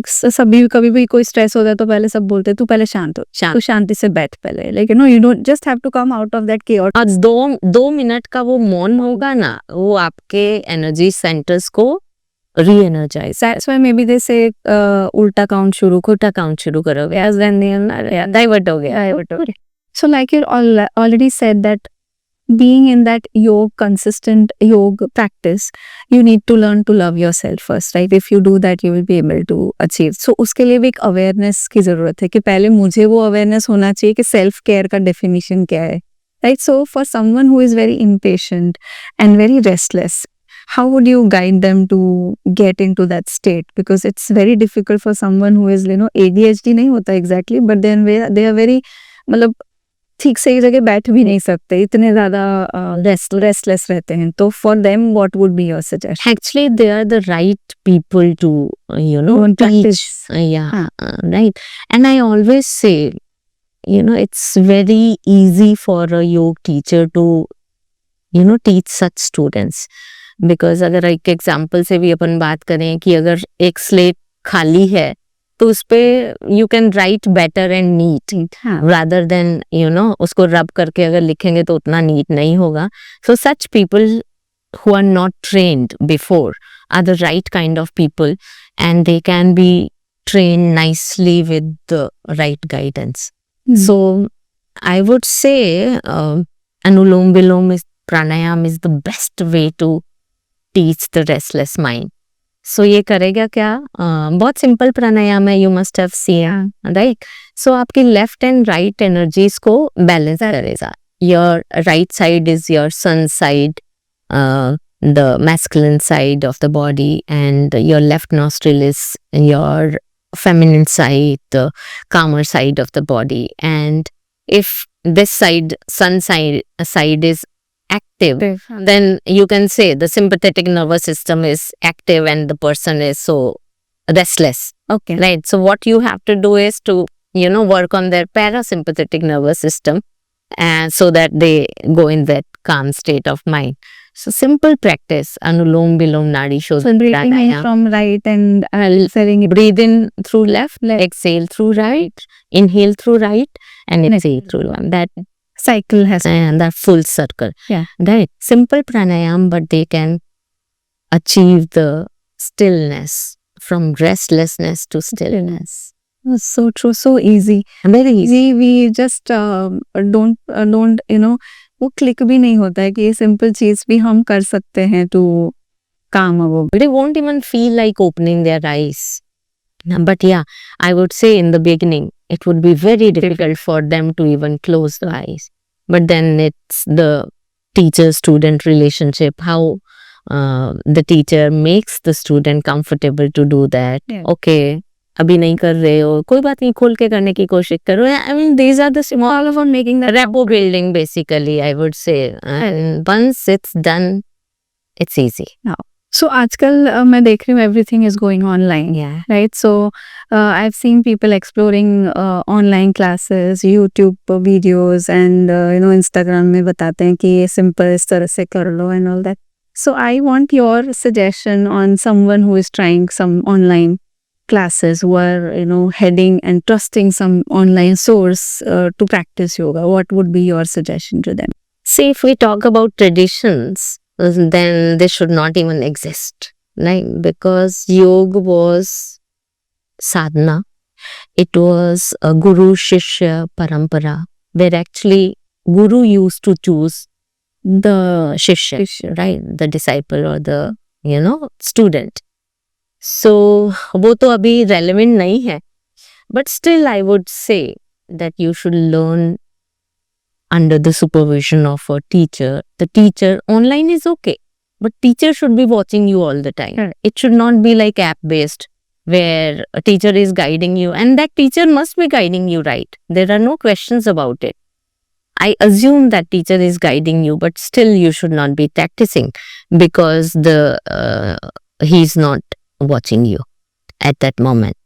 सभी कभी भी कोई stress होता है तो पहले सब बोलते हैं तू पहले शांत हो, शांत. तू शांति से बैठ पहले, like you don't just have to come out of that chaos. और दो मिनट का वो मौन होगा ना, वो आपके एनर्जी सेंटर्स को reenergize. That's why maybe they say उल्टा काउंट शुरू करोगे, एज देन डाइवर्ट हो गया. So like you already said that being in that consistent yoga practice, you need to learn to love yourself first, right? If you do that, you will be able to achieve. So उसके लिए भी एक awareness की ज़रूरत है कि पहले मुझे वो awareness होना चाहिए कि self care का definition क्या है, right? So for someone who is very impatient and very restless, how would you guide them to get into that state? Because it's very difficult for someone who is, ADHD नहीं होता exactly, but then they are very, मतलब ठीक से एक जगह बैठ भी नहीं सकते, इतने ज्यादा रेस्टलेस रहते हैं. तो for them what would be your suggestion? Actually, they are the right people to, teach. Right. And I always say, it's very easy for a yoga teacher to, teach such students. Because अगर एक example से भी अपन बात करें कि अगर एक slate खाली है तो उस पे you can write better and neat rather than उसको रब करके अगर लिखेंगे तो उतना नीट नहीं होगा. So such people who are not trained before are the right kind of people, and they can be trained nicely with the right guidance. So I would say Anulom Vilom pranayam is the best way to teach the restless mind. So ये करेगा क्या? बहुत simple pranayama है, you must have seen, right? So आपकी left and right energies को balance करेगा. Your right side is your sun side, the masculine side of the body, and your left nostril is your feminine side, the calmer side of the body. And if this side, sun side is active, then you can say the sympathetic nervous system is active and the person is so restless. Okay. Right. So what you have to do is to, work on their parasympathetic nervous system, and so that they go in that calm state of mind. So simple practice, Anulom Vilom Nadi Shodhana. So breathing in from right and exhaling it. Breathe in through left, exhale through right, inhale through right, and exhale through one. That cycle has and that full circle. Yeah. Right. Simple pranayam, but they can achieve the stillness, from restlessness to stillness. So true, so easy. Very easy. We just don't वो click भी नहीं होता है कि ये simple चीज भी हम कर सकते हैं to calm our. They won't even feel like opening their eyes. But yeah, I would say in the beginning, it would be very difficult for them to even close the eyes. But then it's the teacher-student relationship, how the teacher makes the student comfortable to do that. Yeah. Okay, अभी नहीं कर रहे हो, कोई बात नहीं, खोल के करने की कोशिश करो. I mean, these are the small of making the rapport building, basically, I would say. And once it's done, it's easy. So आजकल मैं देख रही हूँ everything is going online. Yeah. Right? So I've seen people exploring online classes, YouTube videos, and Instagram में बताते हैं कि ये simple इस तरह से कर लो and all that. So I want your suggestion on someone who is trying some online classes, who are heading and trusting some online source to practice yoga. What would be your suggestion to them? See, if we talk about traditions, then they should not even exist, right? Because yoga was sadhana. It was a guru shishya parampara, where actually guru used to choose the shishya, right? The disciple or the student. So वो तो अभी relevant नहीं है. But still I would say that you should learn under the supervision of a teacher. The teacher online is okay, but teacher should be watching you all the time. Correct. It should not be like app based where a teacher is guiding you, and that teacher must be guiding you right. There are no questions about it. I assume that teacher is guiding you, but still you should not be practicing because he's not watching you at that moment,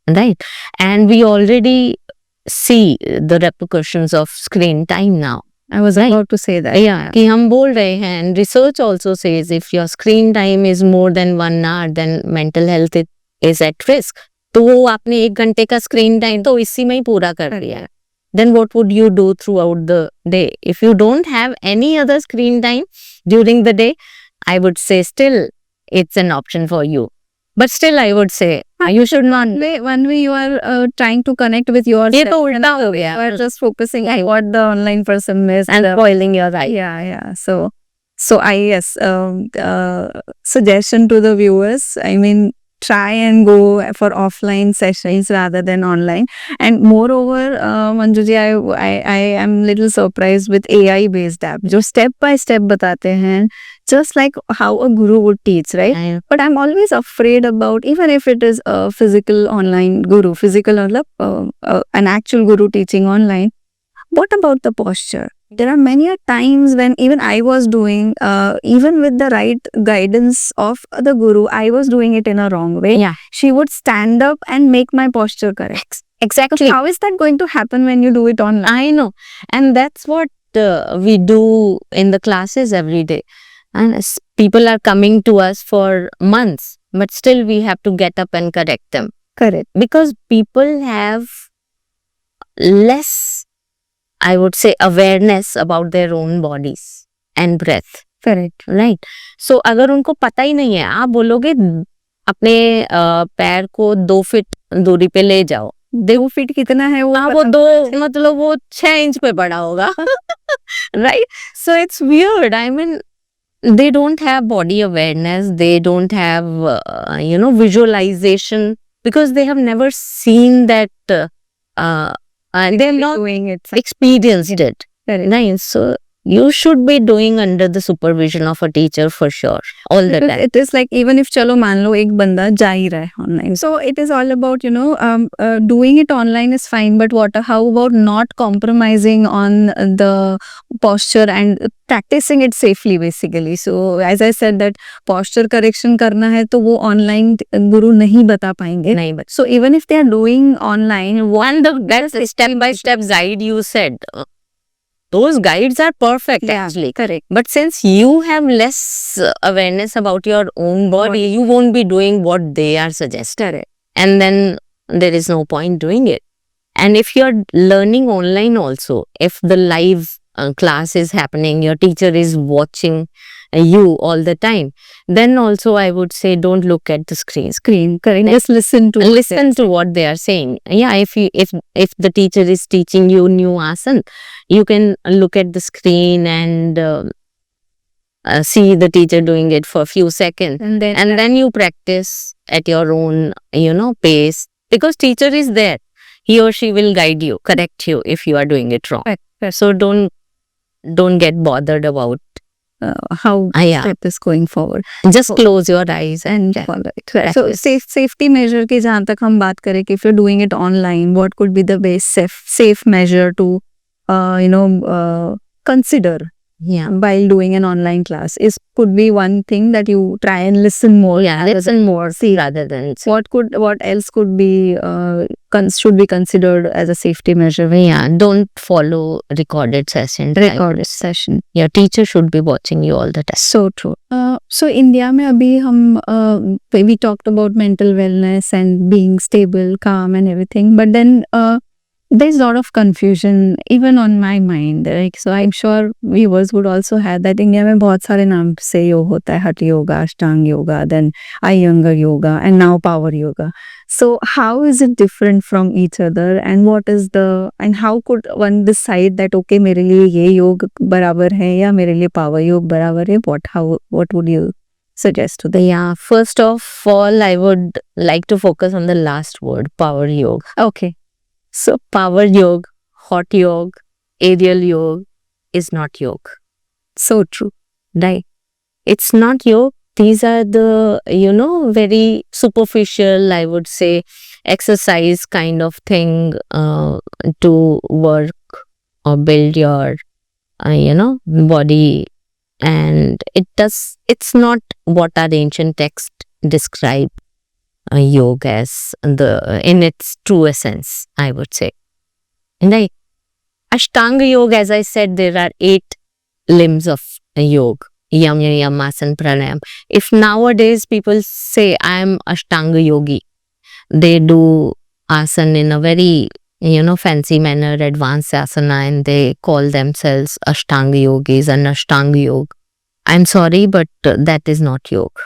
right? And we already see the repercussions of screen time now. I was about to say that. Yeah, कि हम बोल रहे हैं, and research also says if your screen time is more than 1 hour, then mental health is at risk. तो वो आपने 1 घंटे का screen time तो इसी में ही पूरा कर दिया है. Then what would you do throughout the day? If you don't have any other screen time during the day, I would say still it's an option for you. But still I would say you should not. One way you are trying to connect with yourself. ये तो उल्टा हो गया. You are just focusing on what the online person missed. And spoiling your life. Yeah. So I guess suggestion to the viewers. I mean, try and go for offline sessions rather than online. And moreover, Manju ji, I am little surprised with AI based app. जो step by step बताते हैं, just like how a guru would teach, right? But I'm always afraid about, even if it is a physical online guru, an actual guru teaching online, what about the posture? There are many times when even I was doing, even with the right guidance of the guru, I was doing it in a wrong way. Yeah. She would stand up and make my posture correct. Exactly. So how is that going to happen when you do it online? I know. And that's what we do in the classes every day. And people are coming to us for months, but still we have to get up and correct them. Correct. Because people have less, I would say, awareness about their own bodies and breath. Correct. Right. So अगर उनको पता ही नहीं है, आप बोलोगे अपने पैर को 2 फीट दूरी पे ले जाओ. 2 फीट कितना है वो? वो 2 मतलब वो 6 इंच पे पड़ा होगा. Right. So it's weird. I mean, they don't have body awareness. They don't have, visualization because they have never seen that. And they're not doing it. experienced it. Correct. Nice. So you should be doing under the supervision of a teacher for sure all the Because time. it is like, even if chalo मान लो एक बंदा जा ही रहा है online, so it is all about doing it online is fine, but how about not compromising on the posture and practicing it safely basically. So as I said that posture correction करना है तो वो online guru नहीं बता पाएंगे. नहीं, but So even if they are doing online, that's the step by step guide you said. Those guides are perfect actually. correct. But since you have less awareness about your own body, you won't be doing what they are suggesting. Correct. And then there is no point doing it. And if you're learning online also, if the live class is happening, your teacher is watching you all the time, then also I would say don't look at the screen. Correct. Just listen to What they are saying. Yeah, if the teacher is teaching you new asana, you can look at the screen and see the teacher doing it for a few seconds, and then you practice at your own pace, because teacher is there. He or she will guide you, correct you if you are doing it wrong. Correct. So don't get bothered about how step is going forward. Just close your eyes and follow it. So safety measure की जहाँ तक हम बात करें कि if you're doing it online, what could be the best safe measure to consider Yeah. while doing an online class is could be one thing that you try and listen more. Yeah, rather listen more see. rather than what else could be should be considered as a safety measure? yeah, don't follow recorded sessions. Recorded session. Your teacher should be watching you all the time. So true. So India में अभी हम we talked about mental wellness and being stable, calm and everything, but then there's a lot of confusion even on my mind. Like, so I'm sure viewers would also have that India में बहुत सारे नाम से योग होता है, हठ योगा, अष्टांग yoga, then Iyengar yoga and now power yoga. So how is it different from each other and and how could one decide that okay मेरे लिए ये योग बराबर है या मेरे लिए power योग बराबर है? What would you suggest to them? Yeah, first of all, I would like to focus on the last word, power yoga. Okay. So power yoga, hot yoga, aerial yoga is not yoga. So true. Right? It's not yoga. These are the, very superficial, I would say, exercise kind of thing to work or build your, body. And it's not what our ancient text describe yoga as in its true essence, I would say. Right? Ashtanga yoga, as I said, there are 8 limbs of yoga. Yam, asana, pranayam. If nowadays people say I am Ashtanga yogi, they do asana in a very, fancy manner, advanced asana, and they call themselves Ashtanga yogis and Ashtanga yoga. I'm sorry, but that is not yoga.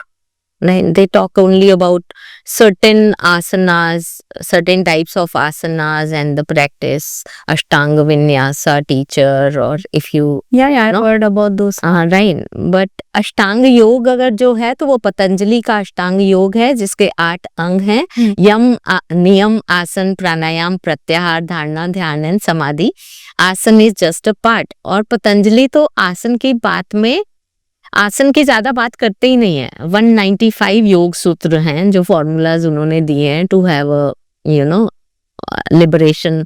Right? They talk only about certain asanas, certain types of asanas and the practice, Ashtanga Vinyasa teacher, or if you I've heard about those. right. But अष्टांग योग अगर जो है तो वो पतंजलि का अष्टांग योग है जिसके 8 अंग हैं, यम, नियम, आसन, प्राणायाम, प्रत्याहार, धारणा, ध्यान एंड समाधि. आसन इज जस्ट अ पार्ट. और पतंजलि तो आसन की बात में आसन की ज्यादा बात करते ही नहीं है. 195 योग सूत्र हैं जो फॉर्मूलाज उन्होंने दिए हैं to have liberation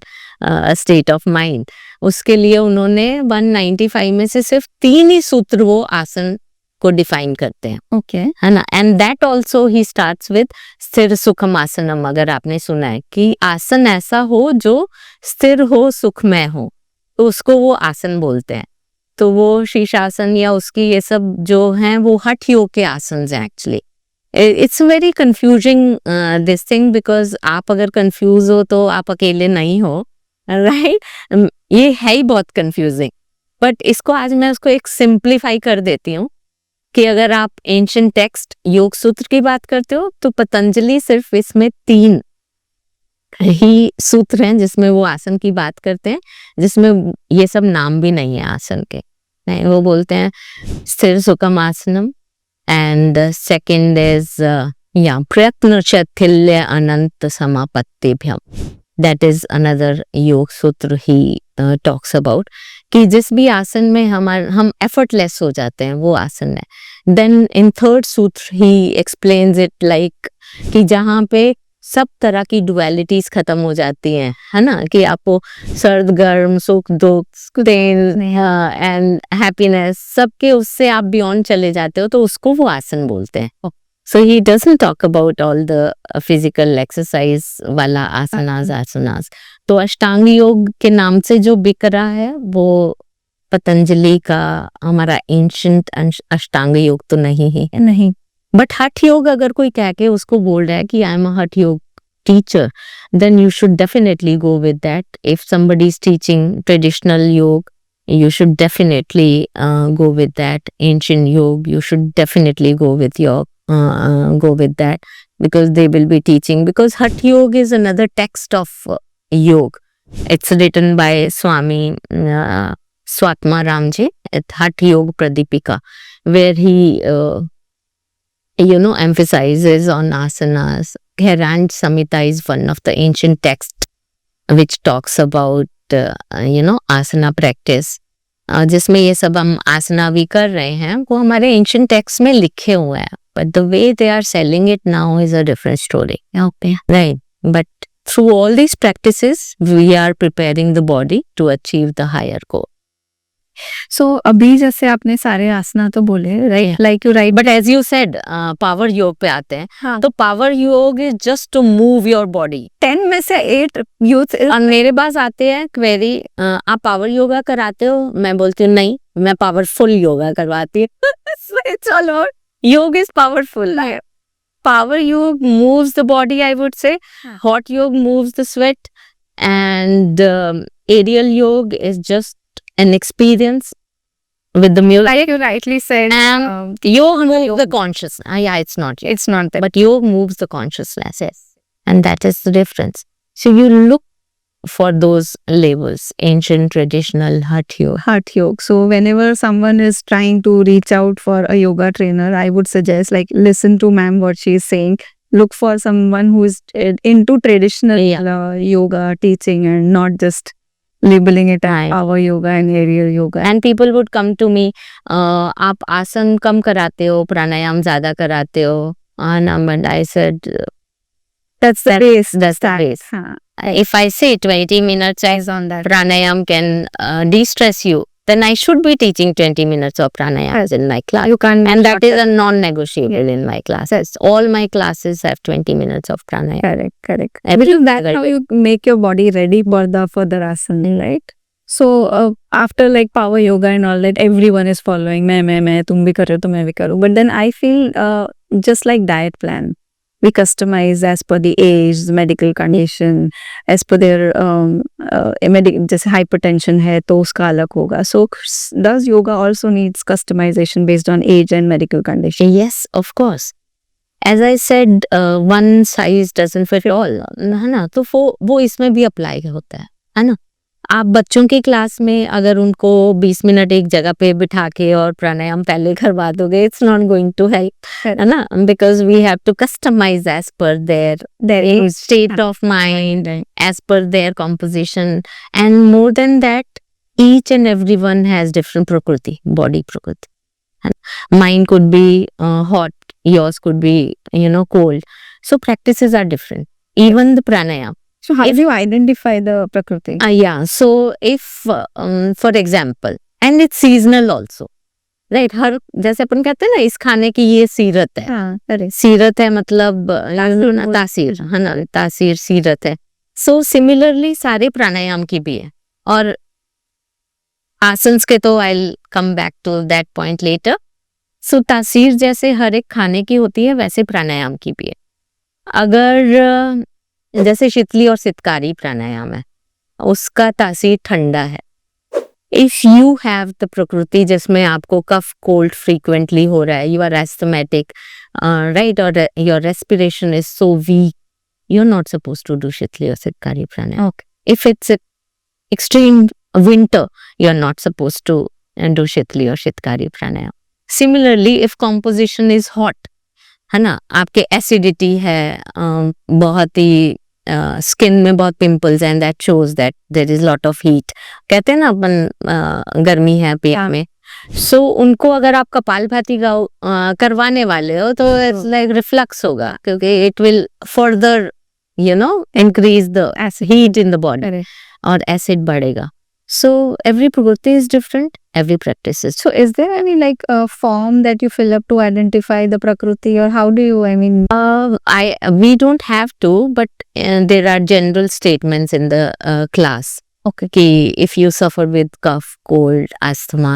state of mind. उसके लिए उन्होंने 195 में से सिर्फ 3 ही सूत्र वो आसन को डिफाइन करते हैं. ओके, है ना. And that also he starts with स्थिर सुखम आसनम. अगर आपने सुना है कि आसन ऐसा हो जो स्थिर हो, सुखमय हो, तो उसको वो आसन बोलते हैं. तो वो शीर्षासन या उसकी ये सब जो हैं वो हठ योग के आसन हैं actually. It's very confusing this thing, because आप अगर कंफ्यूज हो तो आप अकेले नहीं हो. राइट? ये है ही बहुत कंफ्यूजिंग. बट इसको आज मैं उसको एक सिंप्लीफाई कर देती हूँ कि अगर आप एंशिएंट टेक्स्ट योग सूत्र की बात करते हो तो पतंजलि सिर्फ इसमें 3 ही सूत्र हैं जिसमें वो आसन की बात करते हैं, जिसमें ये सब नाम भी नहीं है आसन के. नहीं, वो बोलते हैं स्थिर सुखम आसनम, एंड सेकंड इज प्रयत्न शैथिल्य अनंत समापत्तिभ्यम. दैट इज अनदर योग सूत्र ही टॉक्स अबाउट कि जिस भी आसन में हम एफर्टलेस हो जाते हैं वो आसन है. देन इन थर्ड सूत्र ही एक्सप्लेन्स इट लाइक कि जहाँ पे सब तरह की डुअलिटीज खत्म हो जाती हैं, है ना, कि आपको सर्द गर्म, सुख दुख, पेन एंड हैप्पीनेस, सबके उससे आप बियॉन्ड चले जाते हो, तो उसको वो आसन बोलते हैं. So he doesn't talk about all the physical exercise वाला आसनास. तो अष्टांग योग के नाम से जो बिक रहा है वो पतंजलि का हमारा एंशिएंट अष्टांग योग तो नहीं है. नहीं. बट हठ योग अगर कोई कह के उसको बोल रहा है कि I am a hatha yoga teacher, then you should definitely go with that. If somebody is teaching traditional yoga, you should definitely go with that. Ancient yoga, you should definitely go with that, because they will be teaching, because Hatha Yoga is another text of yoga. It's written by Swami Swatma Ramji, Hatha Yoga Pradipika, where he emphasizes on asanas. Gherand Samhita is one of the ancient texts which talks about asana practice, जिसमें ये सब हम आसना भी कर रहे हैं वो हमारे एंशिएंट टेक्स्ट में लिखे हुए हैं. But the way they are selling it now is a different story. Okay, right. But through all these practices we are preparing the body to achieve the higher goal. So अभी जैसे आपने सारे आसना तो बोले, right? Like you right. But as you said, power योग पे आते हैं, हाँ. तो power योग is just to move your body. 10 में से 8 youth is और मेरे पास आते हैं क्वेरी, आप पावर योगा कराते हो? मैं बोलती हूँ नहीं, मैं पावरफुल योगा करवाती हूँ. it's all over. Yoga is powerful. Power yoga moves the body, I would say. हाँ. Hot yoga moves the sweat, and aerial yoga is just an experience with the music. Like you rightly said, And yoga moves the consciousness. Yeah, it's not yoga. it's not that. But yoga moves the consciousness, yes. And that is the difference. So you look for those labels, ancient, traditional, Hatha yoga. Heart yoga. So whenever someone is trying to reach out for a yoga trainer, I would suggest like listen to ma'am what she is saying. Look for someone who is into traditional yoga teaching and not just labeling it as Right. power yoga and aerial yoga. And people would come to me, आप आसन कम कराते हो, प्राणायाम ज़्यादा कराते हो. And I said, That's the base. that's the base. हाँ. If I say 20 minutes Eyes on that. pranayam can de-stress you, then I should be teaching 20 minutes of pranayam in my class. You can't. And that is a non-negotiable in my classes. All my classes have 20 minutes of pranayam. Correct, correct. Everything That's how you make your body ready for the asana, right? So after like power yoga and all that, everyone is following. मैं, तुम भी करो तो मैं भी करूँ. But then I feel just like diet plan, we customize as per the age, medical condition, as per their जैसे hypertension है तो उसका अलग होगा. So does yoga also needs customization based on age and medical condition? Yes, of course. As I said, one size doesn't fit all, है ना? तो वो इसमें भी अप्लाई होता है ना? आप बच्चों की क्लास में अगर उनको 20 मिनट एक जगह पे बिठा के और प्राणायाम पहले करवा दोगे, it's not going to help, है ना? Because we have to customize as per their state of mind, as per their composition, and more than that, each and everyone has different prakriti, body prakriti. Mine could be hot, yours could be, cold. So practices are different. Even the pranayam. So how do you identify the prakriti? Yeah. So if, for example, and it's seasonal also, right? हर जैसे अपन कहते हैं ना, इस खाने की ये सीरत है. हाँ, correct. सीरत है मतलब तासीर, है ना? तासीर सीरत है. So similarly सारे प्राणायाम की भी है. और आसन्स के तो I'll come back to that point later. So तासीर जैसे हर एक खाने की होती है, वैसे प्राणायाम की भी है. अगर जैसे शीतली और सितकारी प्राणायाम है, उसका तासीर ठंडा है. इफ यू हैव द प्रकृति जिसमें आपको कफ कोल्ड फ्रीक्वेंटली हो रहा है, यू आर एस्थमेटिक, राइट, और your respiration is so weak, you are not suppose to do Sheetali और Sitkari pranayama. Okay. If it's extreme winter, you are not suppose to do Sheetali और Sitkari pranayama. Similarly if composition is hot, है ना, आपके acidity है, बहुत ही skin में बहुत pimples and that shows that there is lot of heat. कहते हैं ना अपन गर्मी है पेट में. सो उनको अगर आप कपालभाति करवाने वाले हो तो इट्स लाइक रिफ्लक्स होगा, क्योंकि it will further increase the heat in the body और एसिड बढ़ेगा. So every prakriti is different, every practice is. So is there any like form that you fill up to identify the prakriti, or how do you, we don't have to, but there are general statements in the class. Okay. Ki if you suffer with cough, cold, asthma,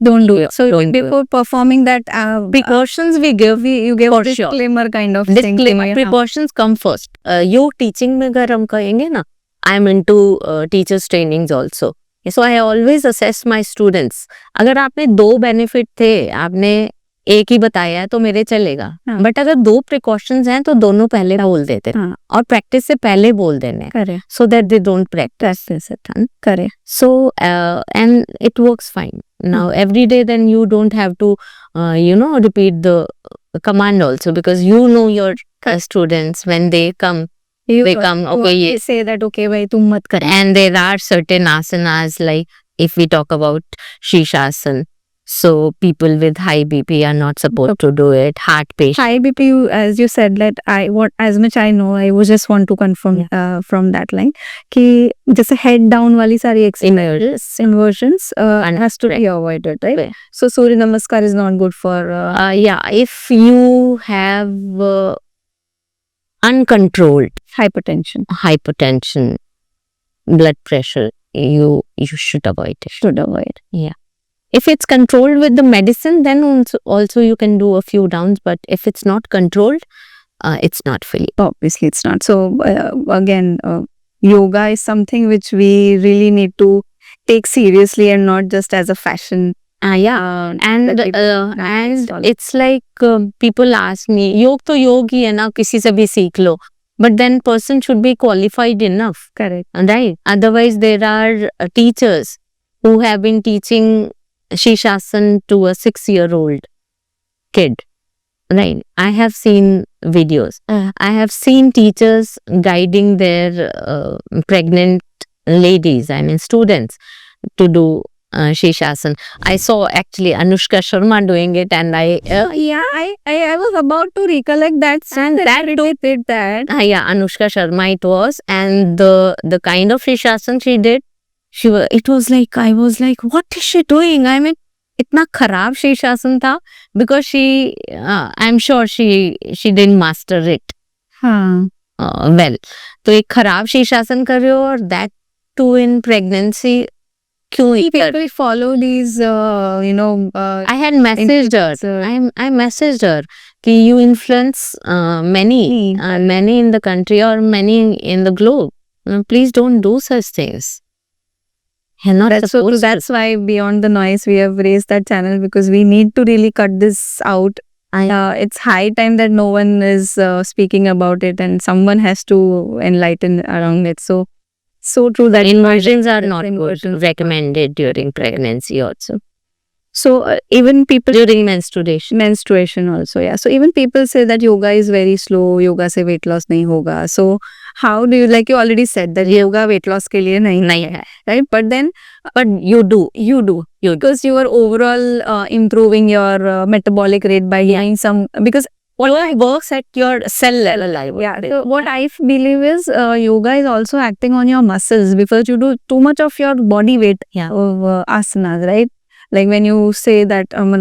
don't do it. So don't do before performing that precautions we give, you give for a sure. disclaimer kind of thing. Disclaimer, precautions come first. Yoga teaching में अगर हम कहेंगे ना, I am into teachers trainings also. So I always assess my students. अगर आपने 2 benefit थे, आपने एक ही बताया तो मेरे चलेगा. बट अगर 2 प्रिकॉशंस हैं तो दोनों पहले बोल देते हैं और प्रैक्टिस से पहले बोल देने, so that they don't practise it. Correct. So and it works fine. Now every day then you don't have to repeat the command also, because you know your students when they come. They come, okay, they say that okay bhai tum mat kar. And there are certain asanas, like if we talk about Shishasana. So people with high BP are not supposed to do it. Heart patients. High BP, as you said, that as much I know, I was just want to confirm from that line कि जैसे head down वाली सारी inversions has to be avoided, right? Right. So Surya Namaskar is not good for Yeah, if you have uncontrolled hypertension, blood pressure, you should avoid it. should avoid. If it's controlled with the medicine, then also you can do a few rounds. But if it's not controlled, it's not for you. Obviously, it's not. So again, yoga is something which we really need to take seriously and not just as a fashion. Yeah, and that people practice all. it's like people ask me, योग तो योग ही है ना, किसी से भी सीख लो. But then person should be qualified enough, Correct. right? Otherwise, there are teachers who have been teaching Shishasana to a 6-year-old kid, right? I have seen videos. I have seen teachers guiding their pregnant ladies, I mean students, to do Shishasana. I saw actually Anushka Sharma doing it, and I was about to recollect that scene that too did that. yeah, Anushka Sharma it was, and the kind of Shishasana she did, it was like, I was like, what is she doing? I mean, इतना खराब शीर्षासन था because I'm sure she didn't master it well. तो एक खराब शीर्षासन कर रहे हो, और that too in pregnancy, क्यों People follow these, I had messaged her. I messaged her कि you influence many in the country or many in the globe. Please don't do such things. You're not supposed to. That's why Beyond the Noise we have raised that channel, because we need to really cut this out. It's high time that no one is speaking about it, and someone has to enlighten around it. So true that Inversions are not good, recommended during pregnancy also. So even people During menstruation also, yeah. So even people say that yoga is very slow, yoga se weight loss nahi hoga. So how do you, like you already said that yoga weight loss ke liye nahi hai, right? But you do. Because you are overall improving your metabolic rate by doing some, because what works at your cell level, I would say. So what I believe is yoga is also acting on your muscles, because you do too much of your body weight of asanas, right? Like when you say that, I'm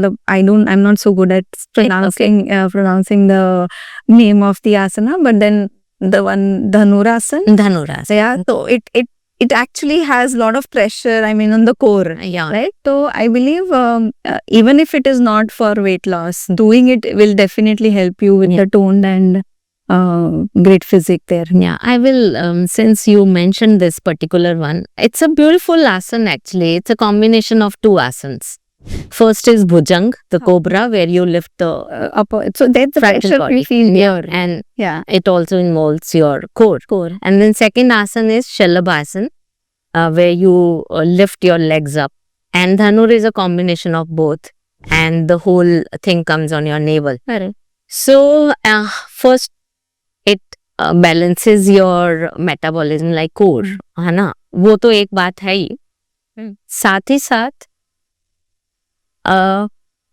not so good at pronouncing the name of the asana, but then the one Dhanurasana. Yeah, so it actually has a lot of pressure, I mean, on the core. Yeah. Right? So I believe even if it is not for weight loss, doing it will definitely help you with the toned and great physique there. Yeah, I will, since you mentioned this particular one, it's a beautiful asana actually. It's a combination of two asanas. First is Bhujang, the cobra, where you lift the upper. So that's the pressure we feel here. And it also involves your core. And then second asana is Shalabhasana, where you lift your legs up. And Dhanur is a combination of both. And the whole thing comes on your navel. So first, it balances your metabolism like core, है ना? वो तो एक बात है ही. साथ ही साथ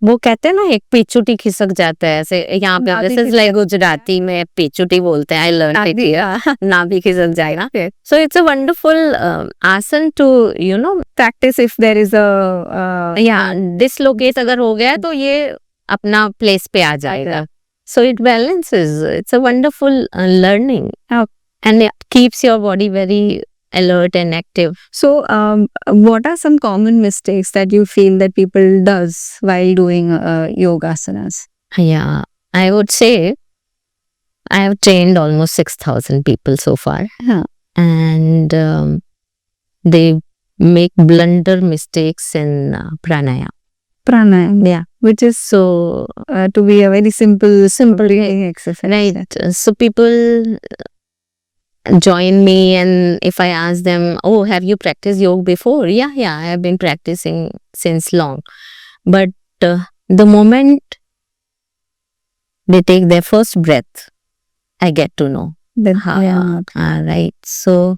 वो कहते हैं ना, एक पेचुटी खिसक जाता है ऐसे यहाँ पे. दिस इज लाइक गुजराती में पेचुटी बोलते हैं. I learn it. नाभि खिसक जाएगा. So it's a wonderful asana to practice if there is a dislocate अगर हो गया तो ये अपना प्लेस पे आ जाएगा. So it balances. It's a wonderful learning. And it keeps your body very alert and active. So what are some common mistakes that you feel that people does while doing yoga asanas? Yeah, I would say I have trained almost 6,000 people so far. And they make blunder mistakes in pranayama. Yeah, which is so to be a very simple exercise. Right. So people join me, and if I ask them, oh, have you practiced yoga before? Yeah, I have been practicing since long. But the moment they take their first breath, I get to know. Right. So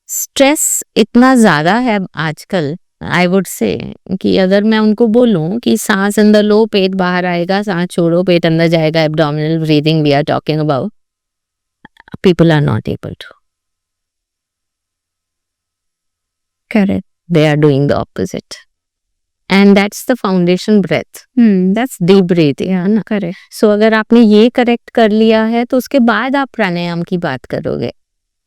stress इतना ज़्यादा है आजकल आई would से कि अगर मैं उनको बोलूं कि सांस अंदर लो पेट बाहर आएगा, सांस छोड़ो पेट अंदर जाएगा, abdominal breathing we are talking about, people are not able to, Correct. they are doing the opposite, and that's the foundation breath, That's deep breathing, है ना? correct. सो अगर आपने ये करेक्ट कर लिया है तो उसके बाद आप प्राणायाम की बात करोगे,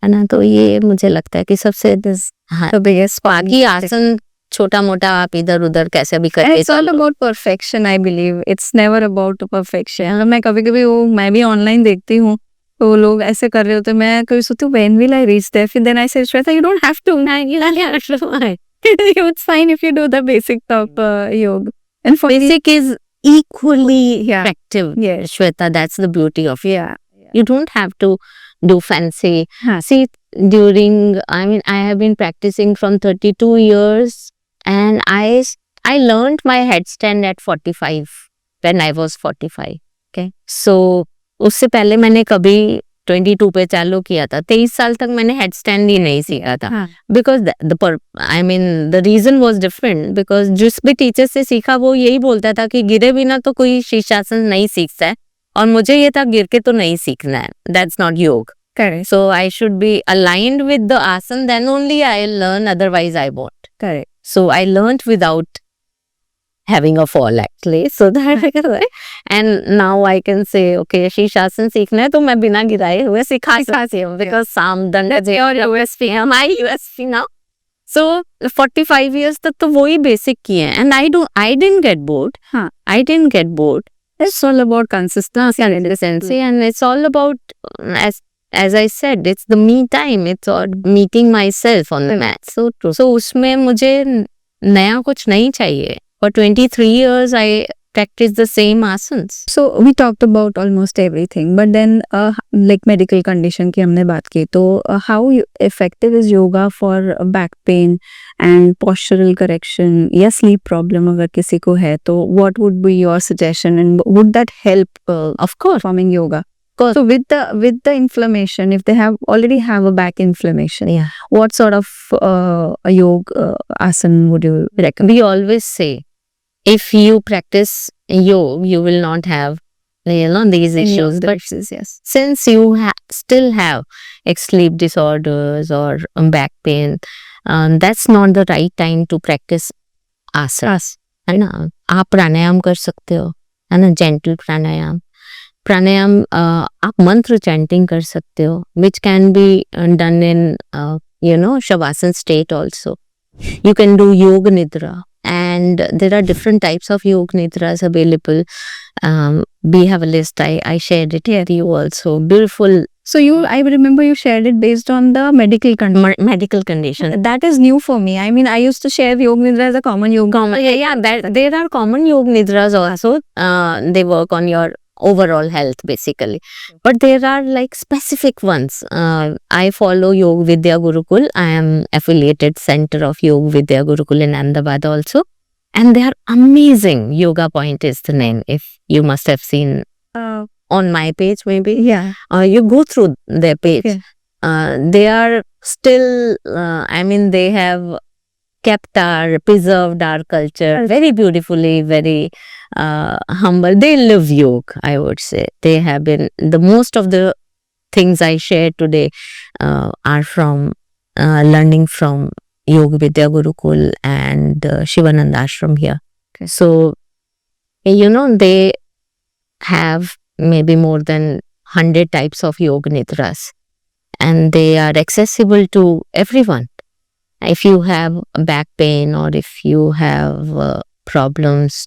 है ना? तो ये मुझे लगता है कि सबसे हाँ, The biggest part. बाकी आसन छोटा मोटा आप इधर उधर कैसे भी And करके it's all चलो। about perfection, I believe. It's never about perfection. अगर मैं कभी कभी वो मैं भी ऑनलाइन देखती हूँ तो वो लोग ऐसे कर रहे होते हैं, मैं कभी सोचती हूँ when will I reach there? फिर then I say Shweta, you don't have to. It's fine if you do the basic of yoga. And for me, Basic is equally Yeah. effective. Yes. Shweta, that's the beauty of it. yeah. You don't have to do fancy. Huh. See, I have been practicing from 32 years, and I learned my headstand at 45 when I was 45. Okay. So, उससे पहले मैंने कभी 22 पे चालू किया था, 23 साल तक मैंने हेडस्टैंड ही नहीं सीखा था, हाँ. Because the reason was different, because जिस भी टीचर से सीखा वो यही बोलता था कि गिरे बिना तो कोई शीर्षासन नहीं सीखता है, और मुझे ये था गिर के तो नहीं सीखना है, दैट्स नॉट योग. Correct. So I should be aligned with the asana, then only I'll learn, otherwise I won't. Correct. So I learned without having a fall actually. So that and now I can say, okay, शीर्षासन सीखना है तो मैं बिना गिराए हुए सिखा सकती हूँ, because साम दंड That's your USP. है my USP now. So 45 years तक तो वही basic किए हैं, and I didn't get bored. हाँ. I didn't get bored. It's all about consistency and Consistency, and it's all about as I said, it's the me time. It's all meeting myself on the mat. So true. So उसमें मुझे नया कुछ नहीं चाहिए. For 23 years, I practiced the same asanas. So we talked about almost everything, but then like medical condition की हमने बात की, तो how effective is yoga for back pain and postural correction या sleep problem अगर किसी को है, तो what would be your suggestion and would that help Of course. performing yoga? Course. So with the inflammation, if they already have a back inflammation, Yeah. what sort of a yoga asana would you recommend? We always say, if you practice yoga, you will not have, these issues. But yes. since you still have sleep disorders or back pain, that's not the right time to practice asana. है ना? आप प्राणायाम कर सकते हो, है ना? Gentle प्राणायाम आप मंत्र चैंटिंग कर सकते हो, which can be done in shavasana state also. You can do yoga nidra, and there are different types of yoga nidras available. We have a list. I shared it with you also. Beautiful. So I remember you shared it based on the medical condition. Medical condition. That is new for me. I mean, I used to share yoga nidra as a common yoga. There are common yoga nidras also. They work on your overall health basically, but there are like specific ones. I follow Yoga Vidya Gurukul. I am affiliated center of Yoga Vidya Gurukul in Ahmedabad also, and they are amazing. Yoga Point is the name, if you must have seen on my page maybe. Yeah. You go through their page. Yeah. They are still they have preserved our culture very beautifully, very humble. They live yoga, I would say. They have been, the most of the things I shared today are from learning from Yoga Vidya Gurukul and Shivananda Ashram here. Okay. So, they have maybe more than 100 types of yoga nidras, and they are accessible to everyone. If you have back pain, or if you have problems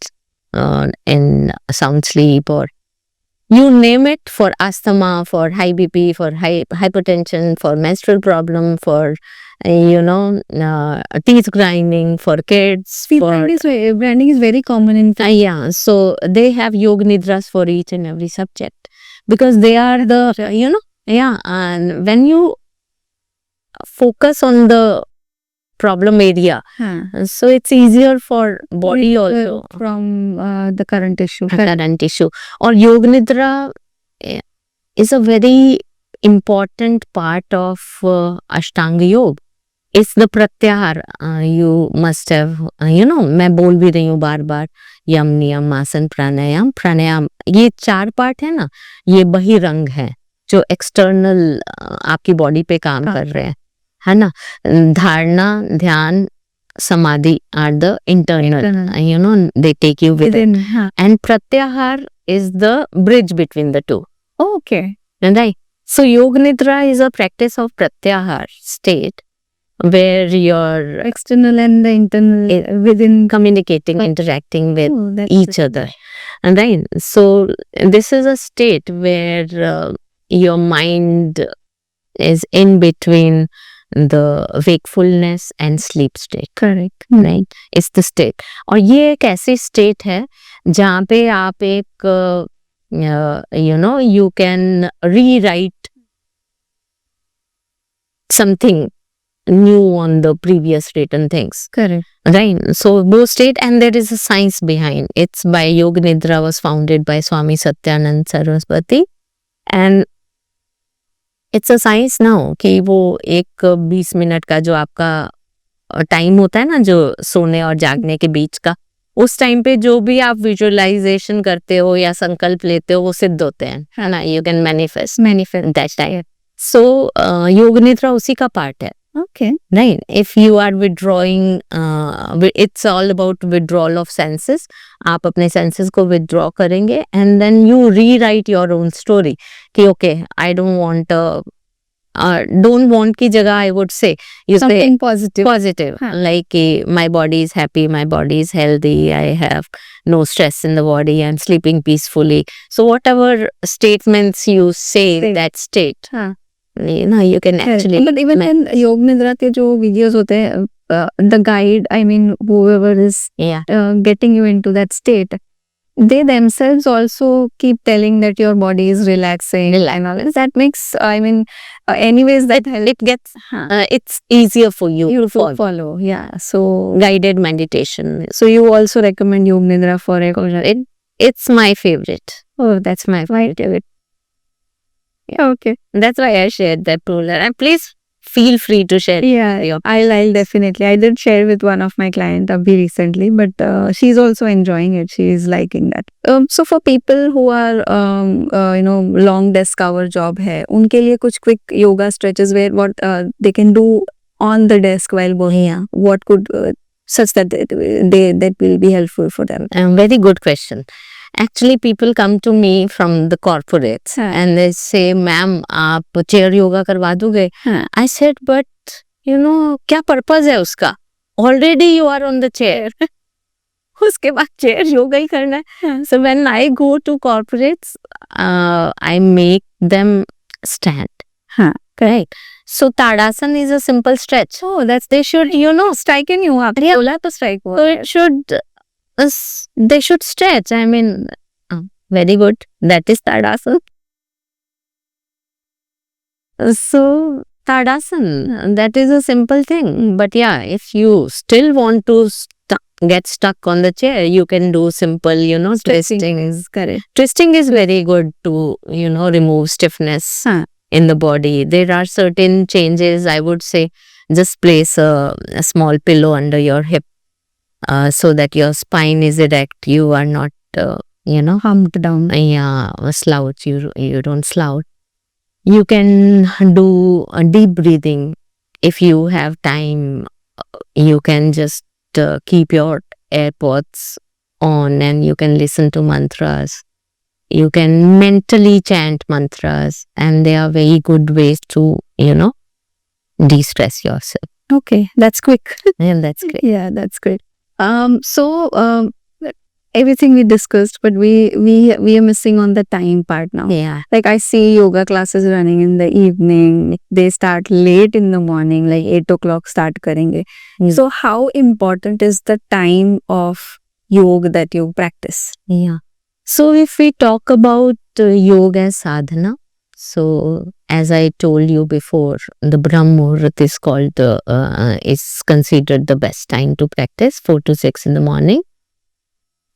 in sound sleep, or you name it, for asthma, for high BP, for hypertension, for menstrual problem, for teeth grinding, for kids. Branding is very common in Yeah, so they have yoga nidras for each and every subject, because they are the, and when you focus on the problem area, so it's easier for body also from the current issue. Or yoga nidra is a very important part of Ashtanga yoga. it's the pratyahar. You must have, मैं बोल भी रही हूँ बार बार, यम नियम आसन प्राणायाम प्राणायाम, ये 4 part है ना, ये बहिरंग है जो एक्सटर्नल आपकी बॉडी पे काम कर रहे हैं, है ना. धारणा, ध्यान, samadhi are the internal. They take you with it. And pratyahar is the bridge between the two. Okay. Right? So Yoga Nidra is a practice of pratyahar state where you're External and the internal within communicating, interacting with that's each other. And right? So this is a state where your mind is in between the wakefulness and sleep state. correct. Right? It's the state. और ये एक ऐसी state है जहाँ पे आप एक you can rewrite something new on the previous written things. Correct. Right? So both state, and there is a science behind. It's by Yoga Nidra, was founded by Swami Satyanand Saraswati, and it's a science now कि वो एक 20 minute का जो आपका time होता है ना, जो सोने और जागने के बीच का, उस टाइम पे जो भी आप विजुअलाइजेशन करते हो या संकल्प लेते हो वो सिद्ध होते हैं, है ना. You can manifest that time. So yoga nidra उसी का पार्ट है. Okay. Right. If you are withdrawing, it's all about withdrawal of senses. आप अपने senses को withdraw करेंगे and then you rewrite your own story. कि okay, I don't want की जगह I would say you Something say positive. Like my body is happy, my body is healthy, I have no stress in the body, I'm sleeping peacefully. So whatever statements you say that state. You can actually. But even in Yoga Nidra के जो videos होते हैं, the guide, I mean whoever is getting you into that state, they themselves also keep telling that your body is relaxing and all that. That makes, I mean, anyways that it gets it's easier for you to follow. Yeah. So guided meditation. So you also recommend Yoga Nidra for a It's my favorite. Oh, that's my favorite. Yeah, okay. That's why I shared that ruler. And please feel free to share. Yeah, I'll definitely. I did share with one of my clients Abhi recently, but she's also enjoying it. She is liking that. So for people who are long desk hour job hai, unke liye kuch quick yoga stretches where what they can do on the desk while working. What could such that that will be helpful for them? Very good question. Actually, people come to me from the corporates and they say, "Ma'am, आप chair yoga करवा दोगे?" I said, "But क्या purpose है उसका? Already you are on the chair." उसके बाद chair yoga ही करना है. So when I go to corporates, I make them stand. Correct. So Tadasana is a simple stretch. Oh, that's they should striking you up. बोला तो strike हुआ. So it should. They should stretch. I mean, very good. That is Tadasana. So Tadasana, that is a simple thing. But yeah, if you still want to get stuck on the chair, you can do simple, twisting. Is correct. Twisting is very good to, remove stiffness in the body. There are certain changes. I would say just place a small pillow under your hip. So that your spine is erect, you are not, humped down. Slouch. You don't slouch. You can do a deep breathing if you have time. You can just keep your AirPods on and you can listen to mantras. You can mentally chant mantras, and they are very good ways to, de-stress yourself. Okay, that's quick. Yeah, that's great. Yeah, that's great. So everything we discussed, but we are missing on the time part now. Yeah. Like I see yoga classes running in the evening. They start late in the morning, like 8 o'clock start karenge. So how important is the time of yoga that you practice? Yeah. So if we talk about yoga as sadhana, so as I told you before, the Brahm Muhurat is called is considered the best time to practice, 4 to 6 in the morning.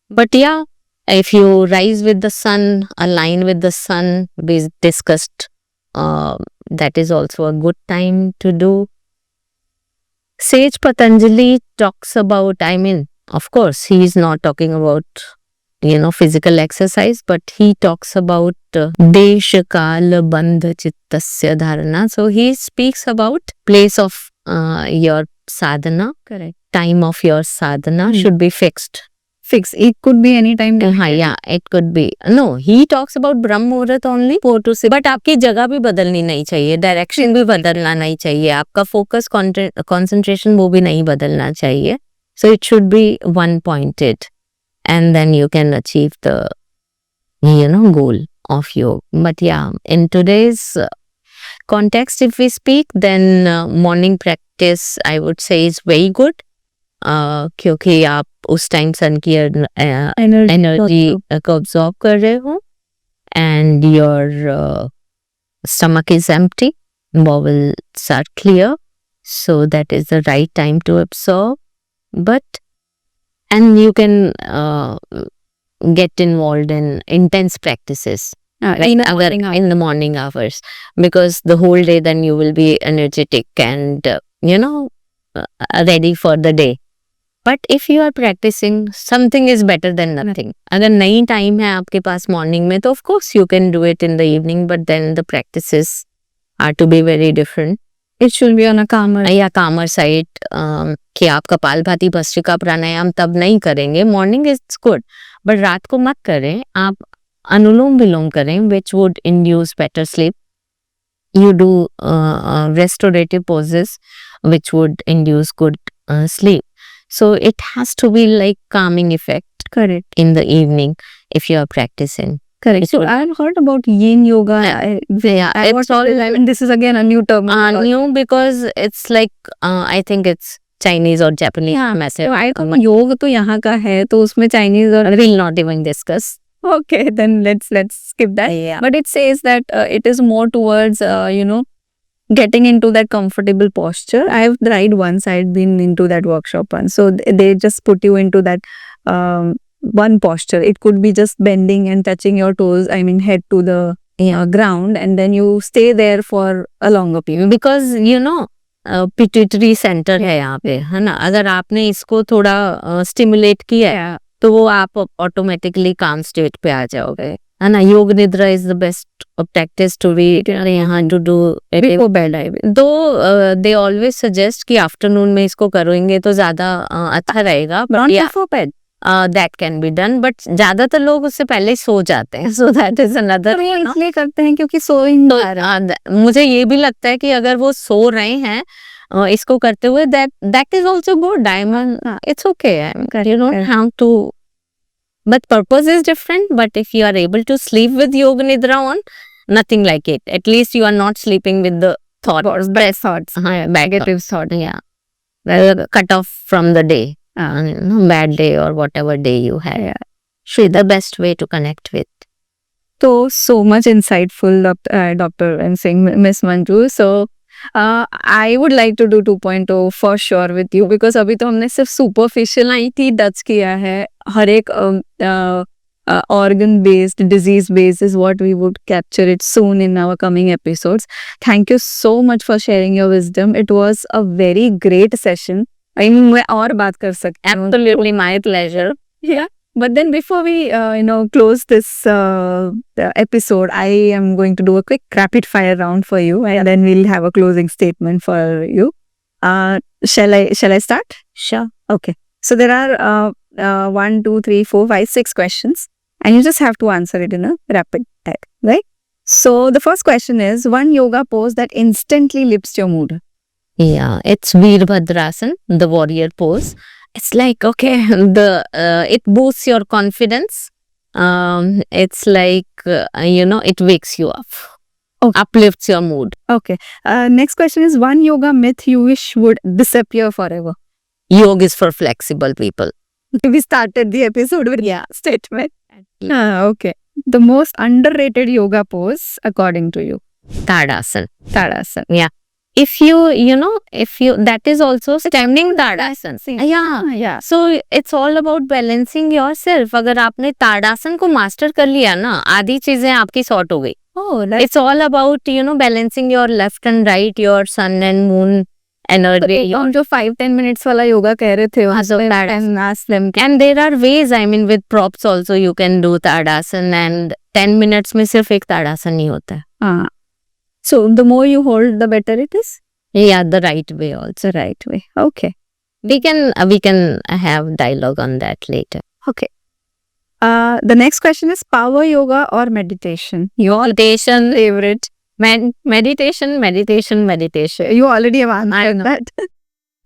But yeah, if you rise with the sun, align with the sun, we discussed, that is also a good time to do. Sage Patanjali talks about, I mean, of course, he is not talking about, physical exercise, but he talks about Desha Kala Bandha Chittasya Dharana. So he speaks about place of your sadhana, Correct. time of your sadhana Hmm. should be fixed. Fix. It could be any time. Yeah, it could be. No, he talks about Brahm Muhurat only 4 to 6. But आपकी जगह भी बदलनी नहीं चाहिए, direction भी बदलना नहीं चाहिए, आपका फोकस concentration वो भी नहीं बदलना चाहिए. So it should be one pointed, and then you can achieve the goal of yoga. But yeah, in today's context, if we speak, then morning practice I would say is very good. क्योंकि आप उस time सन की energy को absorb कर रहे हो and your stomach is empty, bowels are clear, so that is the right time to absorb. And you can get involved in intense practices In the in the morning hours, because the whole day then you will be energetic and ready for the day. But if you are practicing, something is better than nothing. अगर नहीं time है आपके पास morning में, तो of course you can do it in the evening, but then the practices are to be very different. It should be on a calmer. या calmer side, कि आप कपालभाति भस्त्रिका प्राणायाम तब नहीं करेंगे. Morning is good, but रात को मत करें. आप अनुलोम विलोम करें, which would induce better sleep. You do restorative poses, which would induce good sleep. So it has to be like calming effect Correct. in the evening if you are practicing. Correct. So I've heard about Yin Yoga. Yeah, it's all I mean, this is again a new term. new because it's like I think it's Chinese or Japanese method. So I thought योग तो यहाँ का है, तो उसमें Chinese और We'll not even discuss. okay, then let's skip that. Yeah. But it says that it is more towards getting into that comfortable posture. I've tried once. I'd been into that workshop once. So they just put you into that one posture. It could be just bending and touching your toes. I mean, head to the ground, and then you stay there for a longer period. Because pituitary centre है यहाँ पे, है ना. अगर आपने इसको थोड़ा stimulate किया है, तो वो आप ऑटोमेटिकली काम स्टेट पे आ जाओगे, है ना. Yoga nidra is the best practice to be यहाँ to do Before bed, I will. Though they always suggest कि आफ्टरनून में इसको करोगे तो ज्यादा अच्छा रहेगा. Not before bed. That can be done, but ज्यादातर लोग उससे पहले सो जाते हैं. सो दैट इज अनदर. इसलिए करते हैं क्योंकि सोइंग मुझे ये भी लगता है कि अगर वो सो रहे हैं इसको करते हुए, that is also good. I mean, it's okay. I mean, you don't have to. But purpose is different. But if you are able to sleep with Yoga Nidra on, nothing like it. At least you are not sleeping with the thoughts, bad thoughts, negative thoughts. Yeah, cut off from the day, bad day or whatever day you had. Yeah. Should be the best way to connect with. So much insightful, Dr. I'm saying Miss Manju. So I would like to do 2.0 for sure with you, because अभी तो हमने सिर्फ superficial IT touch किया है. हर एक organ based, disease based is what we would capture it soon in our coming episodes. Thank you so much for sharing your wisdom. It was a very great session. I mean, मैं और बात कर सकती हूँ. Absolutely, my pleasure. Yeah. But then before we, close this episode, I am going to do a quick rapid fire round for you, and then we'll have a closing statement for you. Shall I start? Sure. Okay. So there are 1, 2, 3, 4, 5, 6 questions, and you just have to answer it in a rapid fire, right? So the first question is, one yoga pose that instantly lifts your mood. Yeah, it's Veerbhadrasana, the warrior pose. It's like, okay, it boosts your confidence. It's like, it wakes you up. Okay. Uplifts your mood. Okay. Next question is, one yoga myth you wish would disappear forever. Yoga is for flexible people. We started the episode with statement. Okay. The most underrated yoga pose according to you? Tadasana. Tadasana. Yeah. If you, that is also standing Tadasana. Yeah. So it's all about balancing yourself. अगर आपने ताड़ासन को master कर लिया ना, आधी चीजें आपकी sort हो गई. Oh, It's all about, balancing your left and right, your sun and moon energy. हम जो 5-10 minutes वाला योगा कह रहे थे वहाँ So that is- and ask them And there are ways, I mean, with props also you can do Tadasana, and 10 minutes में सिर्फ एक Tadasana नहीं होता है. हाँ. So the more you hold, the better it is. Yeah, the right way also. It's the right way. Okay. We can have dialogue on that later. Okay. The next question is power yoga or meditation? Your Meditation, favorite. meditation. You already have answered know. that.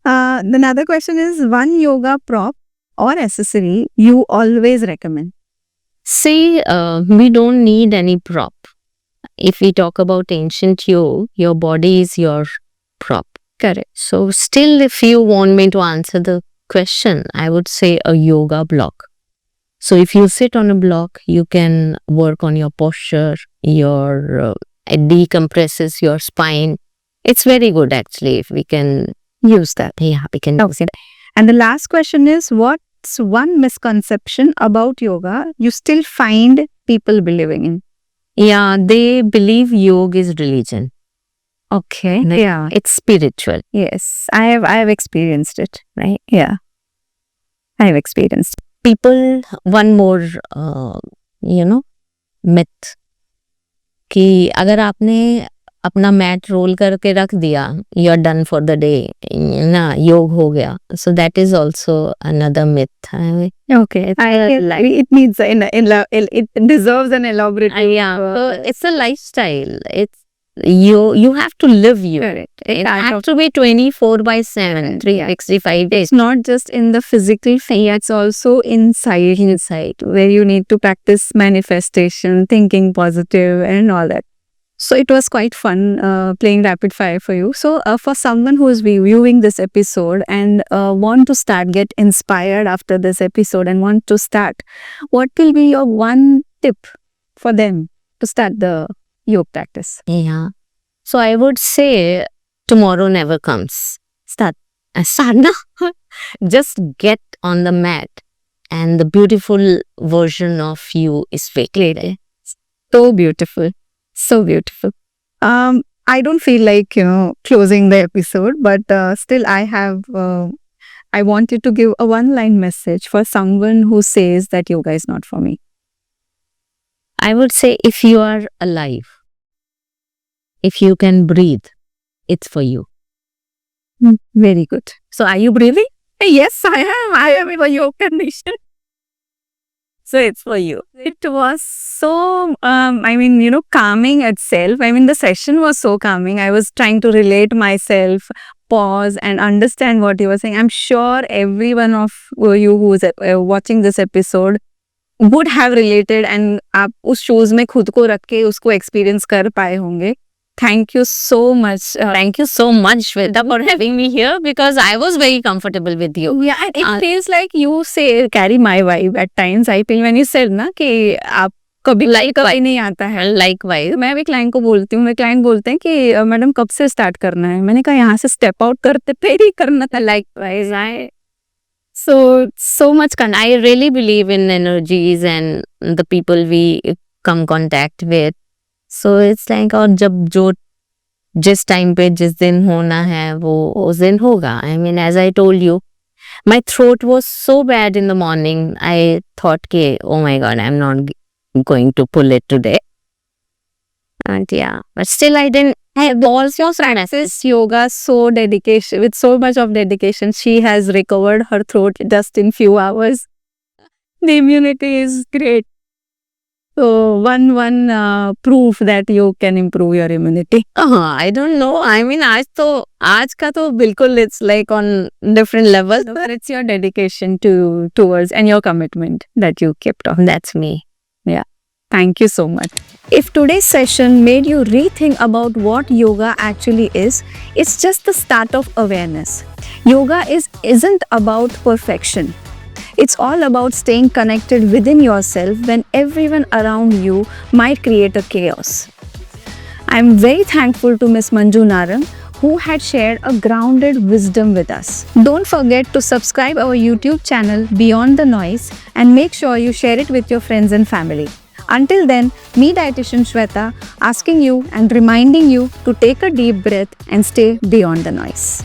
Another question is one yoga prop or accessory you always recommend. See, we don't need any prop. If we talk about ancient yoga, your body is your prop. Correct. So still, if you want me to answer the question, I would say a yoga block. So if you sit on a block, you can work on your posture, it decompresses your spine. It's very good actually if we can Use that. Yeah, we can use it. And the last question is what's one misconception about yoga you still find people believing in? Yeah, they believe yoga is religion. Okay. Like- Yeah. It's spiritual. Yes. I have experienced it. Right. Yeah. I have experienced. People, one more, myth कि अगर आपने अपना mat role करके रख दिया, you are done for the day, ना योग हो गया. So that is also another myth. Okay. It needs it deserves an elaborate. Yeah, so it's a lifestyle. It's you have to live you. Correct. It has to be 24/7, 365 days. It's not just in the physical thing, it's also inside where you need to practice manifestation, thinking positive and all that. So it was quite fun playing rapid fire for you. So for someone who is viewing this episode and want to get inspired after this episode and want to start, what will be your one tip for them to start the yoga practice? Yeah. So I would say tomorrow never comes. Start now. Just get on the mat and the beautiful version of you is waiting. So beautiful. So beautiful. I don't feel like, closing the episode, but still I wanted to give a one-line message for someone who says that yoga is not for me. I would say if you are alive, if you can breathe, it's for you. Very good. So are you breathing? Yes, I am. I am in a yoga condition. So it's for you. It was so, calming itself. The session was so calming. I was trying to relate myself, pause and understand what you were saying. I'm sure every one of you who is watching this episode would have related and आप उस shoes में खुद को रख के उसको experience कर पाए होंगे. Thank you so much. Thank you so much, Shweta, for having me here because I was very comfortable with you. Yeah, and it feels like you carry my vibe at times. I feel when you said ना कि आप कभी कभी नहीं आता है. Likewise. मैं भी क्लाइंट को बोलती हूँ. मेरे क्लाइंट बोलते हैं कि मैडम कब से स्टार्ट करना है. मैंने कहा यहाँ से स्टेप आउट करते फिर ही करना था. Likewise. So much. I really believe in energies and the people we come contact with. So it's like और जब जो जिस टाइम पे जिस दिन होना है वो उस दिन होगा. I mean, as I told you, my throat was so bad in the morning. I thought कि oh my god, I'm not going to pull it today. And yeah, but still I didn't. Also Practice yoga with so much of dedication. She has recovered her throat just in few hours. The immunity is great. So one proof that you can improve your immunity. I don't know. I mean, आज का तो बिल्कुल it's like on different levels. But it's your dedication towards and your commitment that you kept on. That's me. Yeah. Thank you so much. If today's session made you rethink about what yoga actually is, it's just the start of awareness. Yoga isn't about perfection. It's all about staying connected within yourself when everyone around you might create a chaos. I'm very thankful to Ms. Manju Narang, who had shared a grounded wisdom with us. Don't forget to subscribe our YouTube channel Beyond the Noise and make sure you share it with your friends and family. Until then, me dietitian Shweta asking you and reminding you to take a deep breath and stay beyond the noise.